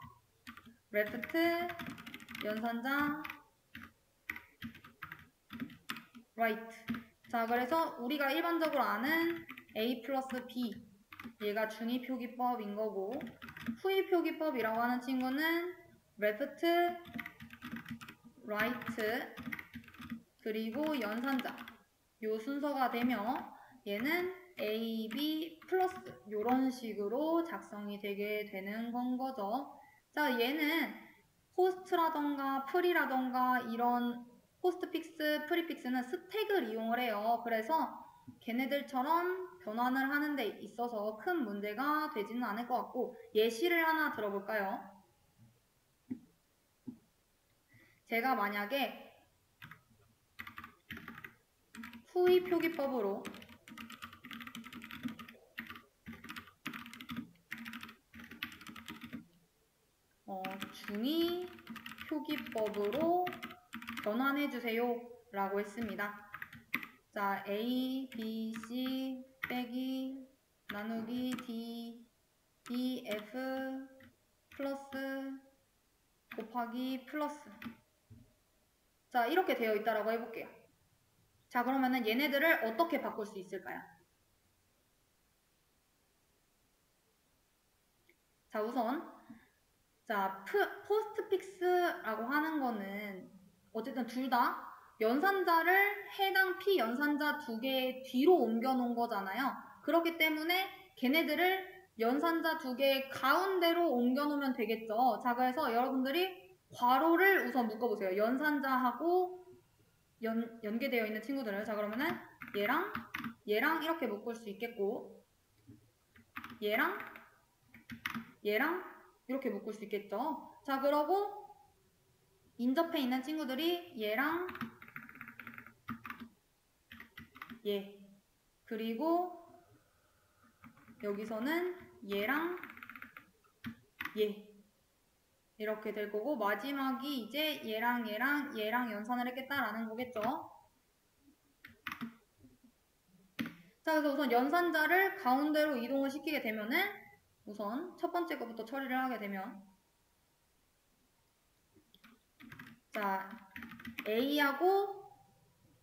레프트, 연산자, 라이트. 자, 그래서 우리가 일반적으로 아는 A 플러스 B 얘가 중위표기법인 거고, 후위표기법이라고 하는 친구는 레프트, 라이트, 그리고 연산자 요 순서가 되며 얘는 A, B 플러스 요런 식으로 작성이 되게 되는 건 거죠. 자, 얘는 포스트라던가 프리라던가 이런 포스트픽스, 프리픽스는 스택을 이용을 해요. 그래서 걔네들처럼 변환을 하는 데 있어서 큰 문제가 되지는 않을 것 같고, 예시를 하나 들어볼까요? 제가 만약에 후위표기법으로 중위표기법으로 변환해주세요 라고 했습니다. 자, A, B, C 빼기 나누기 D, E, F 플러스 곱하기 플러스. 자, 이렇게 되어 있다라고 해볼게요. 자, 그러면은 얘네들을 어떻게 바꿀 수 있을까요? 자, 우선 포스트픽스라고 하는 거는 어쨌든 둘 다 연산자를 해당 P 연산자 두 개 뒤로 옮겨 놓은 거잖아요. 그렇기 때문에 걔네들을 연산자 두 개 가운데로 옮겨 놓으면 되겠죠. 자, 그래서 여러분들이 괄호를 우선 묶어보세요. 연산자하고 연계되어 있는 친구들을. 자, 그러면은 얘랑 이렇게 묶을 수 있겠고, 얘랑 이렇게 묶을 수 있겠죠. 자, 그러고 인접해 있는 친구들이 얘랑 얘, 그리고 여기서는 얘랑 얘 이렇게 될 거고, 마지막이 이제 얘랑 연산을 했겠다라는 거겠죠. 자, 그래서 우선 연산자를 가운데로 이동을 시키게 되면은 우선 첫 번째 거부터 처리를 하게 되면, 자, A하고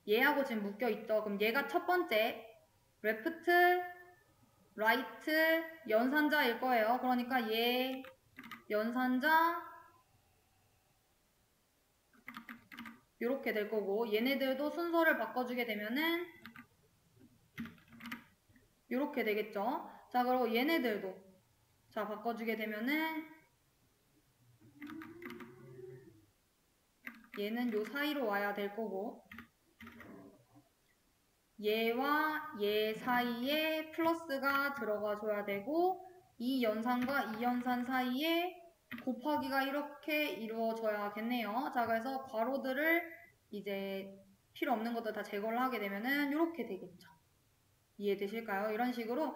얘하고 지금 묶여 있죠. 그럼 얘가 첫 번째 레프트, 라이트, 연산자일 거예요. 그러니까 얘 연산자 이렇게 될 거고, 얘네들도 순서를 바꿔주게 되면은 이렇게 되겠죠. 자, 그리고 얘네들도 자 바꿔주게 되면은 얘는 요 사이로 와야 될 거고, 얘와 얘 사이에 플러스가 들어가 줘야 되고, 이 연산과 이 연산 사이에 곱하기가 이렇게 이루어져야겠네요. 자, 그래서 괄호들을 이제 필요 없는 것들 다 제거를 하게 되면은 이렇게 되겠죠. 이해되실까요? 이런 식으로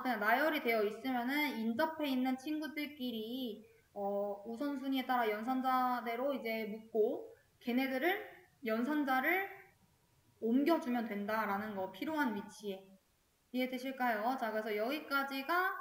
그냥 나열이 되어 있으면은 인접해 있는 친구들끼리 우선순위에 따라 연산자대로 이제 묶고, 걔네들을 연산자를 옮겨주면 된다라는 거, 필요한 위치에. 이해되실까요? 자, 그래서 여기까지가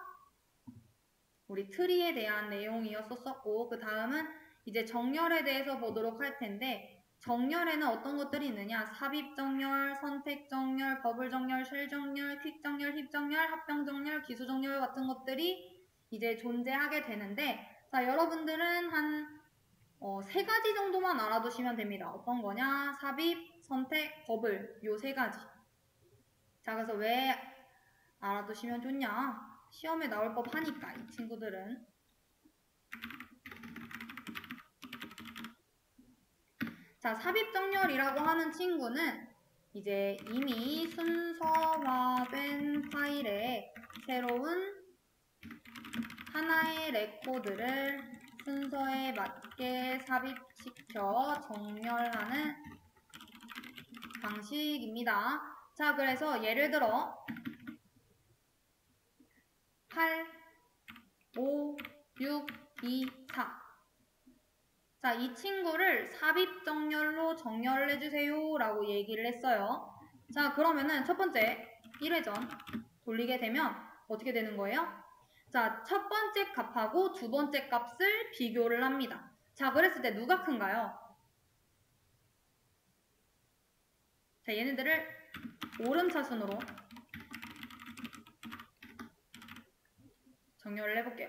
우리 트리에 대한 내용이었었고, 그 다음은 이제 정렬에 대해서 보도록 할 텐데, 정렬에는 어떤 것들이 있느냐? 삽입정렬, 선택정렬, 버블정렬, 쉘정렬, 퀵정렬, 힙정렬, 합병정렬, 기수정렬 같은 것들이 이제 존재하게 되는데, 자, 여러분들은 한 3가지 정도만 알아두시면 됩니다. 어떤 거냐? 삽입, 선택, 버블 요 3가지. 자, 그래서 왜 알아두시면 좋냐? 시험에 나올 법하니까 이 친구들은. 자, 삽입정렬이라고 하는 친구는 이제 이미 순서화된 파일에 새로운 파일 레코드를 순서에 맞게 삽입시켜 정렬하는 방식입니다. 자, 그래서 예를 들어 8, 5, 6, 2, 4. 자, 이 친구를 삽입 정렬로 정렬을 해주세요 라고 얘기를 했어요. 자, 그러면은 첫 번째 1회전 돌리게 되면 어떻게 되는 거예요? 자, 첫 번째 값하고 두 번째 값을 비교를 합니다. 자, 그랬을 때 누가 큰가요? 자, 얘네들을 오름차순으로 정렬을 해볼게요.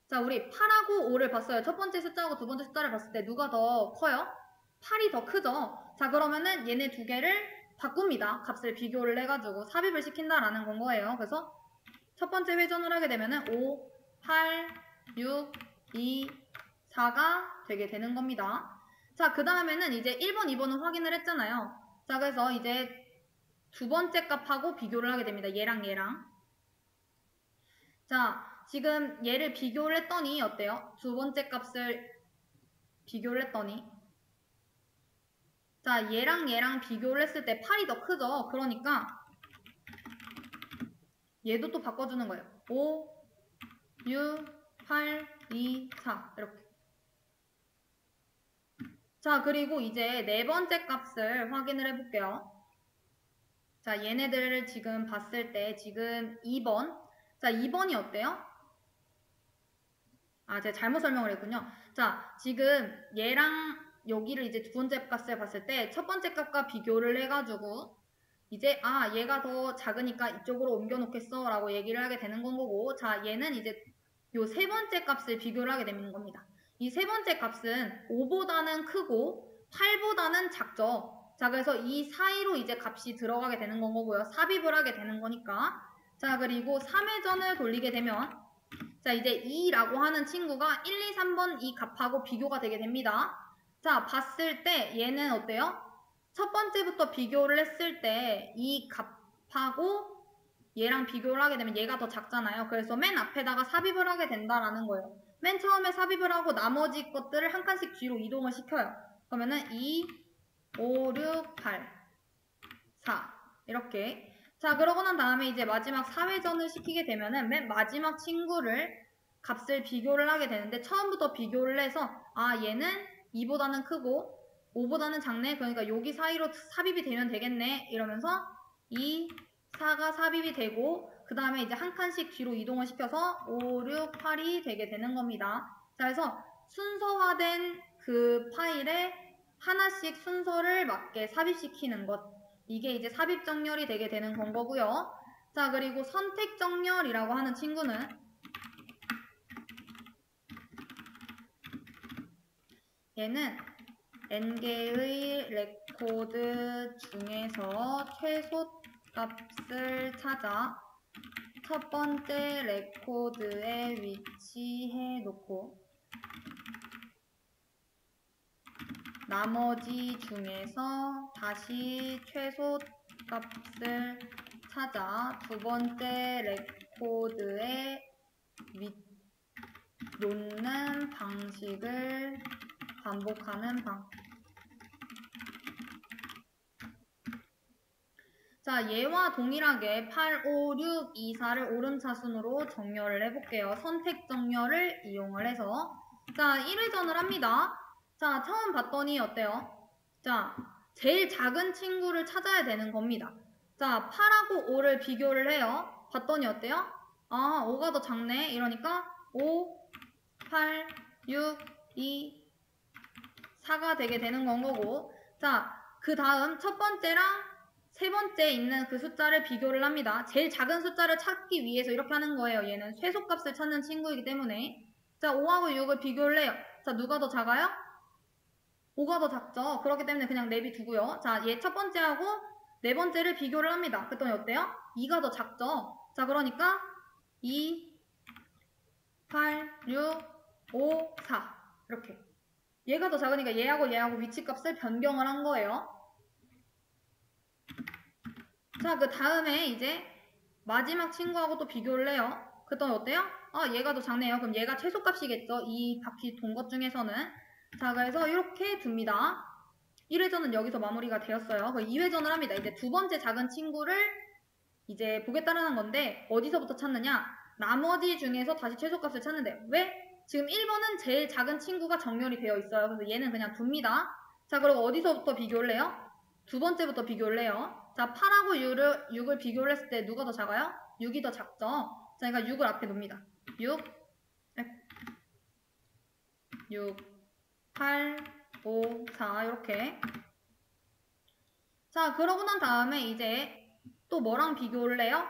자, 우리 8하고 5를 봤어요. 첫 번째 숫자하고 두 번째 숫자를 봤을 때 누가 더 커요? 8이 더 크죠? 자, 그러면은 얘네 두 개를 바꿉니다. 값을 비교를 해가지고 삽입을 시킨다라는 건 거예요. 그래서 첫 번째 회전을 하게 되면은 5, 8, 6, 2, 4가 되게 되는 겁니다. 자, 그 다음에는 이제 1번, 2번은 확인을 했잖아요. 자, 그래서 이제 두 번째 값하고 비교를 하게 됩니다. 얘랑 얘랑. 자, 지금 얘를 비교를 했더니 어때요? 두 번째 값을 비교를 했더니 자, 얘랑 얘랑 비교를 했을 때 8이 더 크죠? 그러니까 얘도 또 바꿔주는 거예요. 5, 6, 8, 2, 4 이렇게. 자, 그리고 이제 네 번째 값을 확인을 해볼게요. 자, 얘네들을 지금 봤을 때 지금 2번. 자, 2번이 어때요? 아, 제가 잘못 설명을 했군요. 자, 지금 얘랑 여기를 이제 두 번째 값을 봤을 때 첫 번째 값과 비교를 해가지고 이제 얘가 더 작으니까 이쪽으로 옮겨 놓겠어 라고 얘기를 하게 되는 건 거고, 자, 얘는 이제 요 세 번째 값을 비교를 하게 되는 겁니다. 이 세 번째 값은 5보다는 크고 8보다는 작죠. 자, 그래서 이 사이로 이제 값이 들어가게 되는 건 거고요. 삽입을 하게 되는 거니까. 자, 그리고 3회전을 돌리게 되면 자, 이제 2라고 하는 친구가 1, 2, 3번 이 값하고 비교가 되게 됩니다. 자, 봤을 때 얘는 어때요? 첫 번째부터 비교를 했을 때 이 값하고 얘랑 비교를 하게 되면 얘가 더 작잖아요. 그래서 맨 앞에다가 삽입을 하게 된다라는 거예요. 맨 처음에 삽입을 하고 나머지 것들을 한 칸씩 뒤로 이동을 시켜요. 그러면은 2, 5, 6, 8, 4 이렇게. 자, 그러고 난 다음에 이제 마지막 4회전을 시키게 되면은 맨 마지막 친구를 값을 비교를 하게 되는데 처음부터 비교를 해서 얘는 2보다는 크고 5보다는 작네. 그러니까 여기 사이로 삽입이 되면 되겠네. 이러면서 2, 4가 삽입이 되고 그 다음에 이제 한 칸씩 뒤로 이동을 시켜서 5, 6, 8이 되게 되는 겁니다. 자, 그래서 순서화된 그 파일에 하나씩 순서를 맞게 삽입시키는 것. 이게 이제 삽입 정렬이 되게 되는 건 거고요. 자, 그리고 선택 정렬이라고 하는 친구는 얘는 n개의 레코드 중에서 최소 값을 찾아 첫 번째 레코드에 위치해 놓고 나머지 중에서 다시 최소 값을 찾아 두 번째 레코드에 놓는 방식을 반복하는 자, 얘와 동일하게 8, 5, 6, 2, 4를 오름차순으로 정렬을 해볼게요. 선택 정렬을 이용을 해서 자, 1회전을 합니다. 자, 처음 봤더니 어때요? 자, 제일 작은 친구를 찾아야 되는 겁니다. 자, 8하고 5를 비교를 해요. 봤더니 어때요? 5가 더 작네. 이러니까 5, 8, 6, 2, 4가 되게 되는 건 거고 자, 그 다음 첫 번째랑 세 번째 있는 그 숫자를 비교를 합니다. 제일 작은 숫자를 찾기 위해서 이렇게 하는 거예요. 얘는 최소값을 찾는 친구이기 때문에 자, 5하고 6을 비교를 해요. 자, 누가 더 작아요? 5가 더 작죠. 그렇기 때문에 그냥 내비두고요. 자, 얘 첫 번째하고 네 번째를 비교를 합니다. 그랬더니 어때요? 2가 더 작죠. 자, 그러니까 2, 8, 6, 5, 4 이렇게 얘가 더 작으니까 얘하고 얘하고 위치값을 변경을 한 거예요. 자, 그 다음에 이제 마지막 친구하고 또 비교를 해요. 그랬더니 어때요? 아, 얘가 더 작네요. 그럼 얘가 최소값이겠죠. 이 바퀴 돈 것 중에서는. 자, 그래서 이렇게 둡니다. 1회전은 여기서 마무리가 되었어요. 2회전을 합니다. 이제 두 번째 작은 친구를 이제 보겠다라는 건데 어디서부터 찾느냐? 나머지 중에서 다시 최소값을 찾는데 왜? 지금 1번은 제일 작은 친구가 정렬이 되어 있어요. 그래서 얘는 그냥 둡니다. 자, 그리고 어디서부터 비교를 해요? 두 번째부터 비교를 해요. 자, 8하고 6을 비교를 했을 때 누가 더 작아요? 6이 더 작죠? 자, 그러니까 6을 앞에 놓습니다. 6, 8, 5, 4 이렇게. 자, 그러고 난 다음에 이제 또 뭐랑 비교를 해요?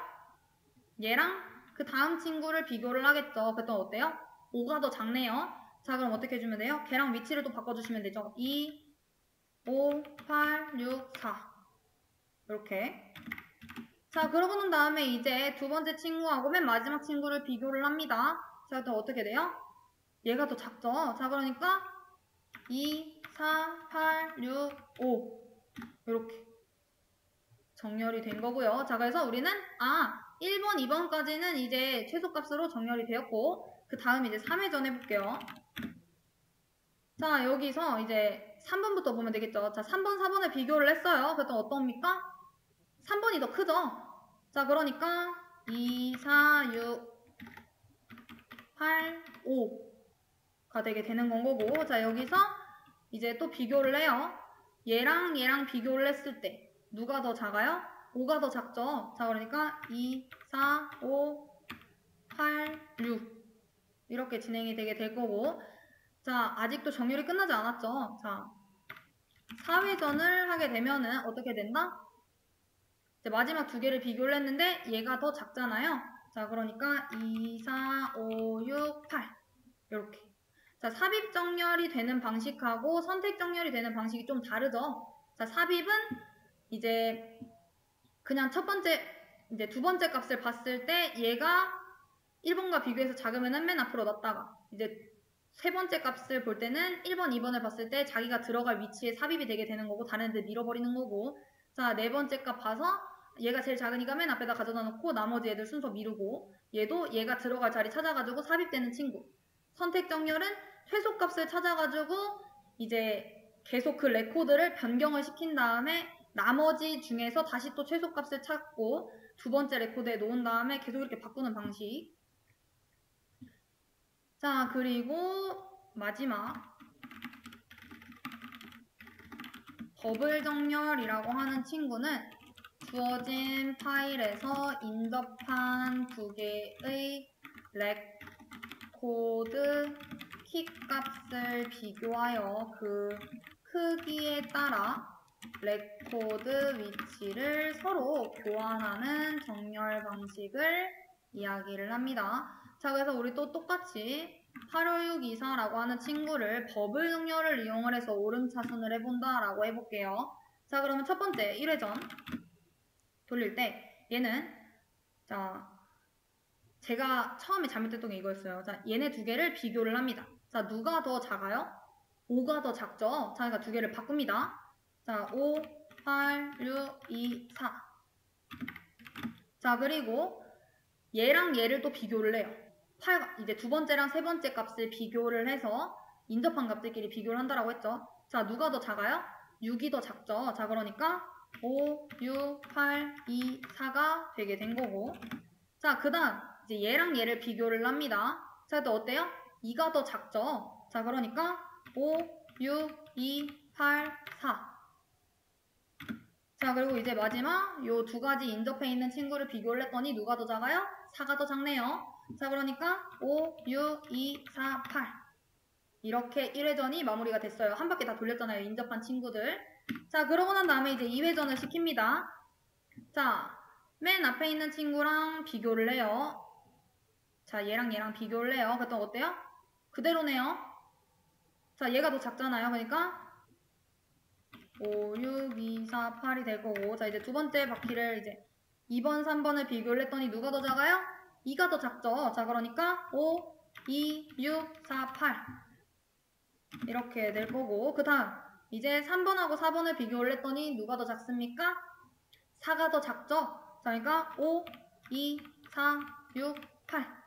얘랑 그 다음 친구를 비교를 하겠죠. 그랬더니 어때요? 5가 더 작네요. 자, 그럼 어떻게 해주면 돼요? 걔랑 위치를 또 바꿔주시면 되죠. 2, 5, 8, 6, 4 이렇게. 자, 그러고 난 다음에 이제 두 번째 친구하고 맨 마지막 친구를 비교를 합니다. 자, 그럼 어떻게 돼요? 얘가 더 작죠? 자, 그러니까 2, 4, 8, 6, 5 이렇게 정렬이 된 거고요. 자, 그래서 우리는 1번, 2번까지는 이제 최소값으로 정렬이 되었고 그 다음 이제 3회전 해볼게요. 자, 여기서 이제 3번부터 보면 되겠죠. 자, 3번, 4번을 비교를 했어요. 그랬더니 어떻습니까? 3번이 더 크죠? 자, 그러니까 2, 4, 6, 8, 5가 되게 되는 건 거고 자, 여기서 이제 또 비교를 해요. 얘랑 비교를 했을 때 누가 더 작아요? 5가 더 작죠? 자, 그러니까 2, 4, 5, 8, 6 이렇게 진행이 되게 될 거고 자, 아직도 정렬이 끝나지 않았죠? 자, 4회전을 하게 되면은 어떻게 된다? 이제 마지막 두 개를 비교를 했는데 얘가 더 작잖아요? 자, 그러니까 2, 4, 5, 6, 8 이렇게. 자, 삽입 정렬이 되는 방식하고 선택 정렬이 되는 방식이 좀 다르죠? 자, 삽입은 이제 그냥 첫 번째, 이제 두 번째 값을 봤을 때 얘가 1번과 비교해서 작으면은 맨 앞으로 놨다가 이제 세 번째 값을 볼 때는 1번, 2번을 봤을 때 자기가 들어갈 위치에 삽입이 되게 되는 거고 다른 애들 밀어버리는 거고 자, 네 번째 값 봐서 얘가 제일 작으니까 맨 앞에다 가져다 놓고 나머지 애들 순서 미루고 얘도 얘가 들어갈 자리 찾아가지고 삽입되는 친구 선택 정렬은 최소값을 찾아가지고 이제 계속 그 레코드를 변경을 시킨 다음에 나머지 중에서 다시 또 최소값을 찾고 두 번째 레코드에 놓은 다음에 계속 이렇게 바꾸는 방식. 자, 그리고 마지막 버블 정렬이라고 하는 친구는 주어진 파일에서 인접한 두 개의 레코드 키 값을 비교하여 그 크기에 따라 레코드 위치를 서로 교환하는 정렬 방식을 이야기를 합니다. 자, 그래서 우리 또 똑같이 85624라고 하는 친구를 버블 정렬을 이용을 해서 오름차순을 해본다 라고 해볼게요. 자, 그러면 첫 번째 1회전 돌릴 때 얘는 자, 제가 처음에 잘못했던 게 이거였어요. 자, 얘네 두 개를 비교를 합니다. 자, 누가 더 작아요? 5가 더 작죠? 자, 그러니까 두 개를 바꿉니다. 자, 5, 8, 6, 2, 4. 자, 그리고 얘랑 얘를 또 비교를 해요. 이제 두 번째랑 세 번째 값을 비교를 해서 인접한 값들끼리 비교를 한다라고 했죠. 자, 누가 더 작아요? 6이 더 작죠. 자, 그러니까 5, 6, 8, 2, 4가 되게 된 거고. 자, 그 다음 이제 얘랑 얘를 비교를 합니다. 자, 또 어때요? 2가 더 작죠. 자, 그러니까 5, 6, 2, 8, 4. 자, 그리고 이제 마지막 요 두 가지 인접해 있는 친구를 비교를 했더니 누가 더 작아요? 4가 더 작네요. 자, 그러니까 5, 6, 2, 4, 8 이렇게 1회전이 마무리가 됐어요. 한 바퀴 다 돌렸잖아요. 인접한 친구들. 자, 그러고 난 다음에 이제 2회전을 시킵니다. 자, 맨 앞에 있는 친구랑 비교를 해요. 자, 얘랑 비교를 해요. 그랬더니 어때요? 그대로네요. 자, 얘가 더 작잖아요. 그러니까 5, 6, 2, 4, 8이 될 거고 자, 이제 두 번째 바퀴를 이제 2번, 3번을 비교를 했더니 누가 더 작아요? 2가 더 작죠. 자, 그러니까 5, 2, 6, 4, 8 이렇게 될 거고 그 다음 이제 3번하고 4번을 비교를 했더니 누가 더 작습니까? 4가 더 작죠. 자, 그러니까 5, 2, 4, 6, 8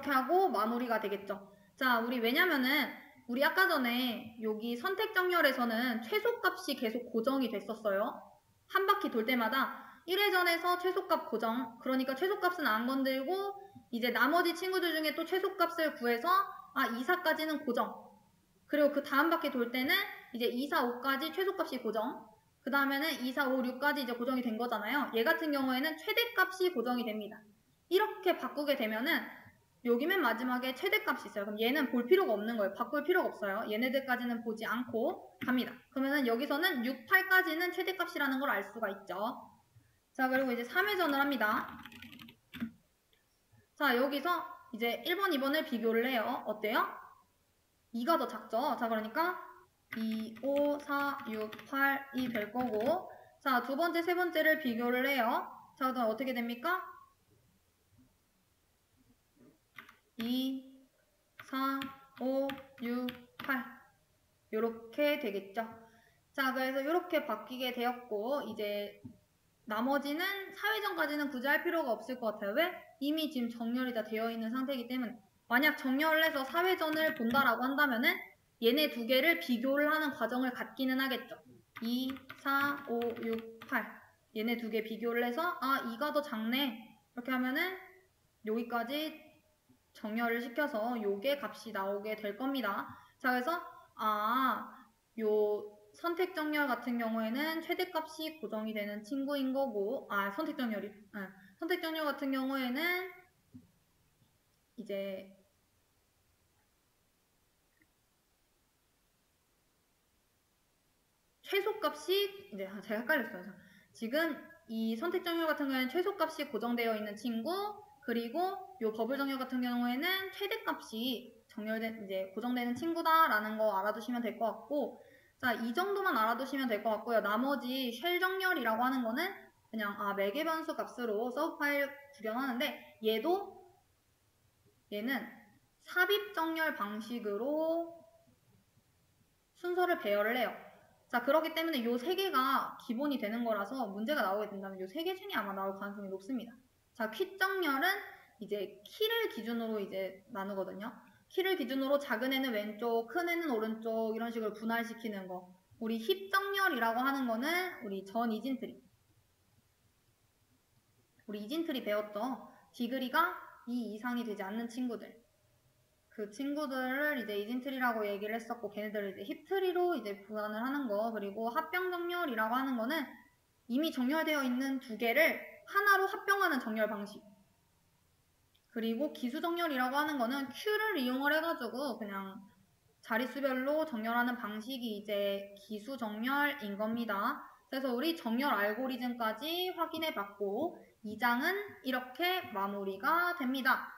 이렇게 하고 마무리가 되겠죠. 자, 우리 왜냐면은 우리 아까 전에 여기 선택 정렬에서는 최소값이 계속 고정이 됐었어요. 한 바퀴 돌 때마다 1회전에서 최소값 고정. 그러니까 최소값은 안 건들고 이제 나머지 친구들 중에 또 최소값을 구해서 2, 4까지는 고정. 그리고 그 다음 바퀴 돌 때는 이제 2, 4, 5까지 최소값이 고정. 그 다음에는 2, 4, 5, 6까지 이제 고정이 된 거잖아요. 얘 같은 경우에는 최대값이 고정이 됩니다. 이렇게 바꾸게 되면은 여기 맨 마지막에 최대값이 있어요. 그럼 얘는 볼 필요가 없는 거예요. 바꿀 필요가 없어요. 얘네들까지는 보지 않고 갑니다. 그러면은 여기서는 6, 8까지는 최대값이라는 걸 알 수가 있죠. 자, 그리고 이제 3회전을 합니다. 자, 여기서 이제 1번, 2번을 비교를 해요. 어때요? 2가 더 작죠? 자, 그러니까 2, 5, 4, 6, 8이 될 거고, 자, 두 번째, 세 번째를 비교를 해요. 자, 그럼 어떻게 됩니까? 2, 4, 5, 6, 8 요렇게 되겠죠. 자, 그래서 이렇게 바뀌게 되었고, 이제 나머지는 4회전까지는 굳이 할 필요가 없을 것 같아요. 왜? 이미 지금 정렬이 다 되어 있는 상태이기 때문에. 만약 정렬을 해서 4회전을 본다라고 한다면은 얘네 두 개를 비교를 하는 과정을 갖기는 하겠죠. 2, 4, 5, 6, 8 얘네 두 개 비교를 해서 2가 더 작네 이렇게 하면은 여기까지 정렬을 시켜서 요게 값이 나오게 될 겁니다. 자, 그래서 요 선택 정렬 같은 경우에는 최대값이 고정이 되는 친구인 거고, 선택 정렬 같은 경우에는 이제 최소값이 이제 제가 헷갈렸어요. 지금 이 선택 정렬 같은 경우에는 최소값이 고정되어 있는 친구, 그리고 요 버블 정렬 같은 경우에는 최대값이 이제 고정되는 친구다라는 거 알아두시면 될 것 같고, 자, 이 정도만 알아두시면 될 것 같고요. 나머지 쉘 정렬이라고 하는 거는 그냥 매개 변수 값으로 서브 파일 구현하는데 얘는 삽입 정렬 방식으로 순서를 배열을 해요. 자, 그렇기 때문에 요 세 개가 기본이 되는 거라서 문제가 나오게 된다면 요 세 개 중에 아마 나올 가능성이 높습니다. 자, 퀴 정렬은 이제 키를 기준으로 이제 나누거든요. 키를 기준으로 작은 애는 왼쪽, 큰 애는 오른쪽 이런 식으로 분할시키는 거. 우리 힙 정렬이라고 하는 거는 우리 전 이진트리. 우리 이진트리 배웠죠? 디그리가 2 이상이 되지 않는 친구들. 그 친구들을 이제 이진트리라고 얘기를 했었고, 걔네들을 이제 힙트리로 이제 분할을 하는 거. 그리고 합병 정렬이라고 하는 거는 이미 정렬되어 있는 두 개를 하나로 합병하는 정렬 방식. 그리고 기수 정렬이라고 하는 거는 Q를 이용을 해가지고 그냥 자릿수별로 정렬하는 방식이 이제 기수 정렬인 겁니다. 그래서 우리 정렬 알고리즘까지 확인해 봤고, 2장은 이렇게 마무리가 됩니다.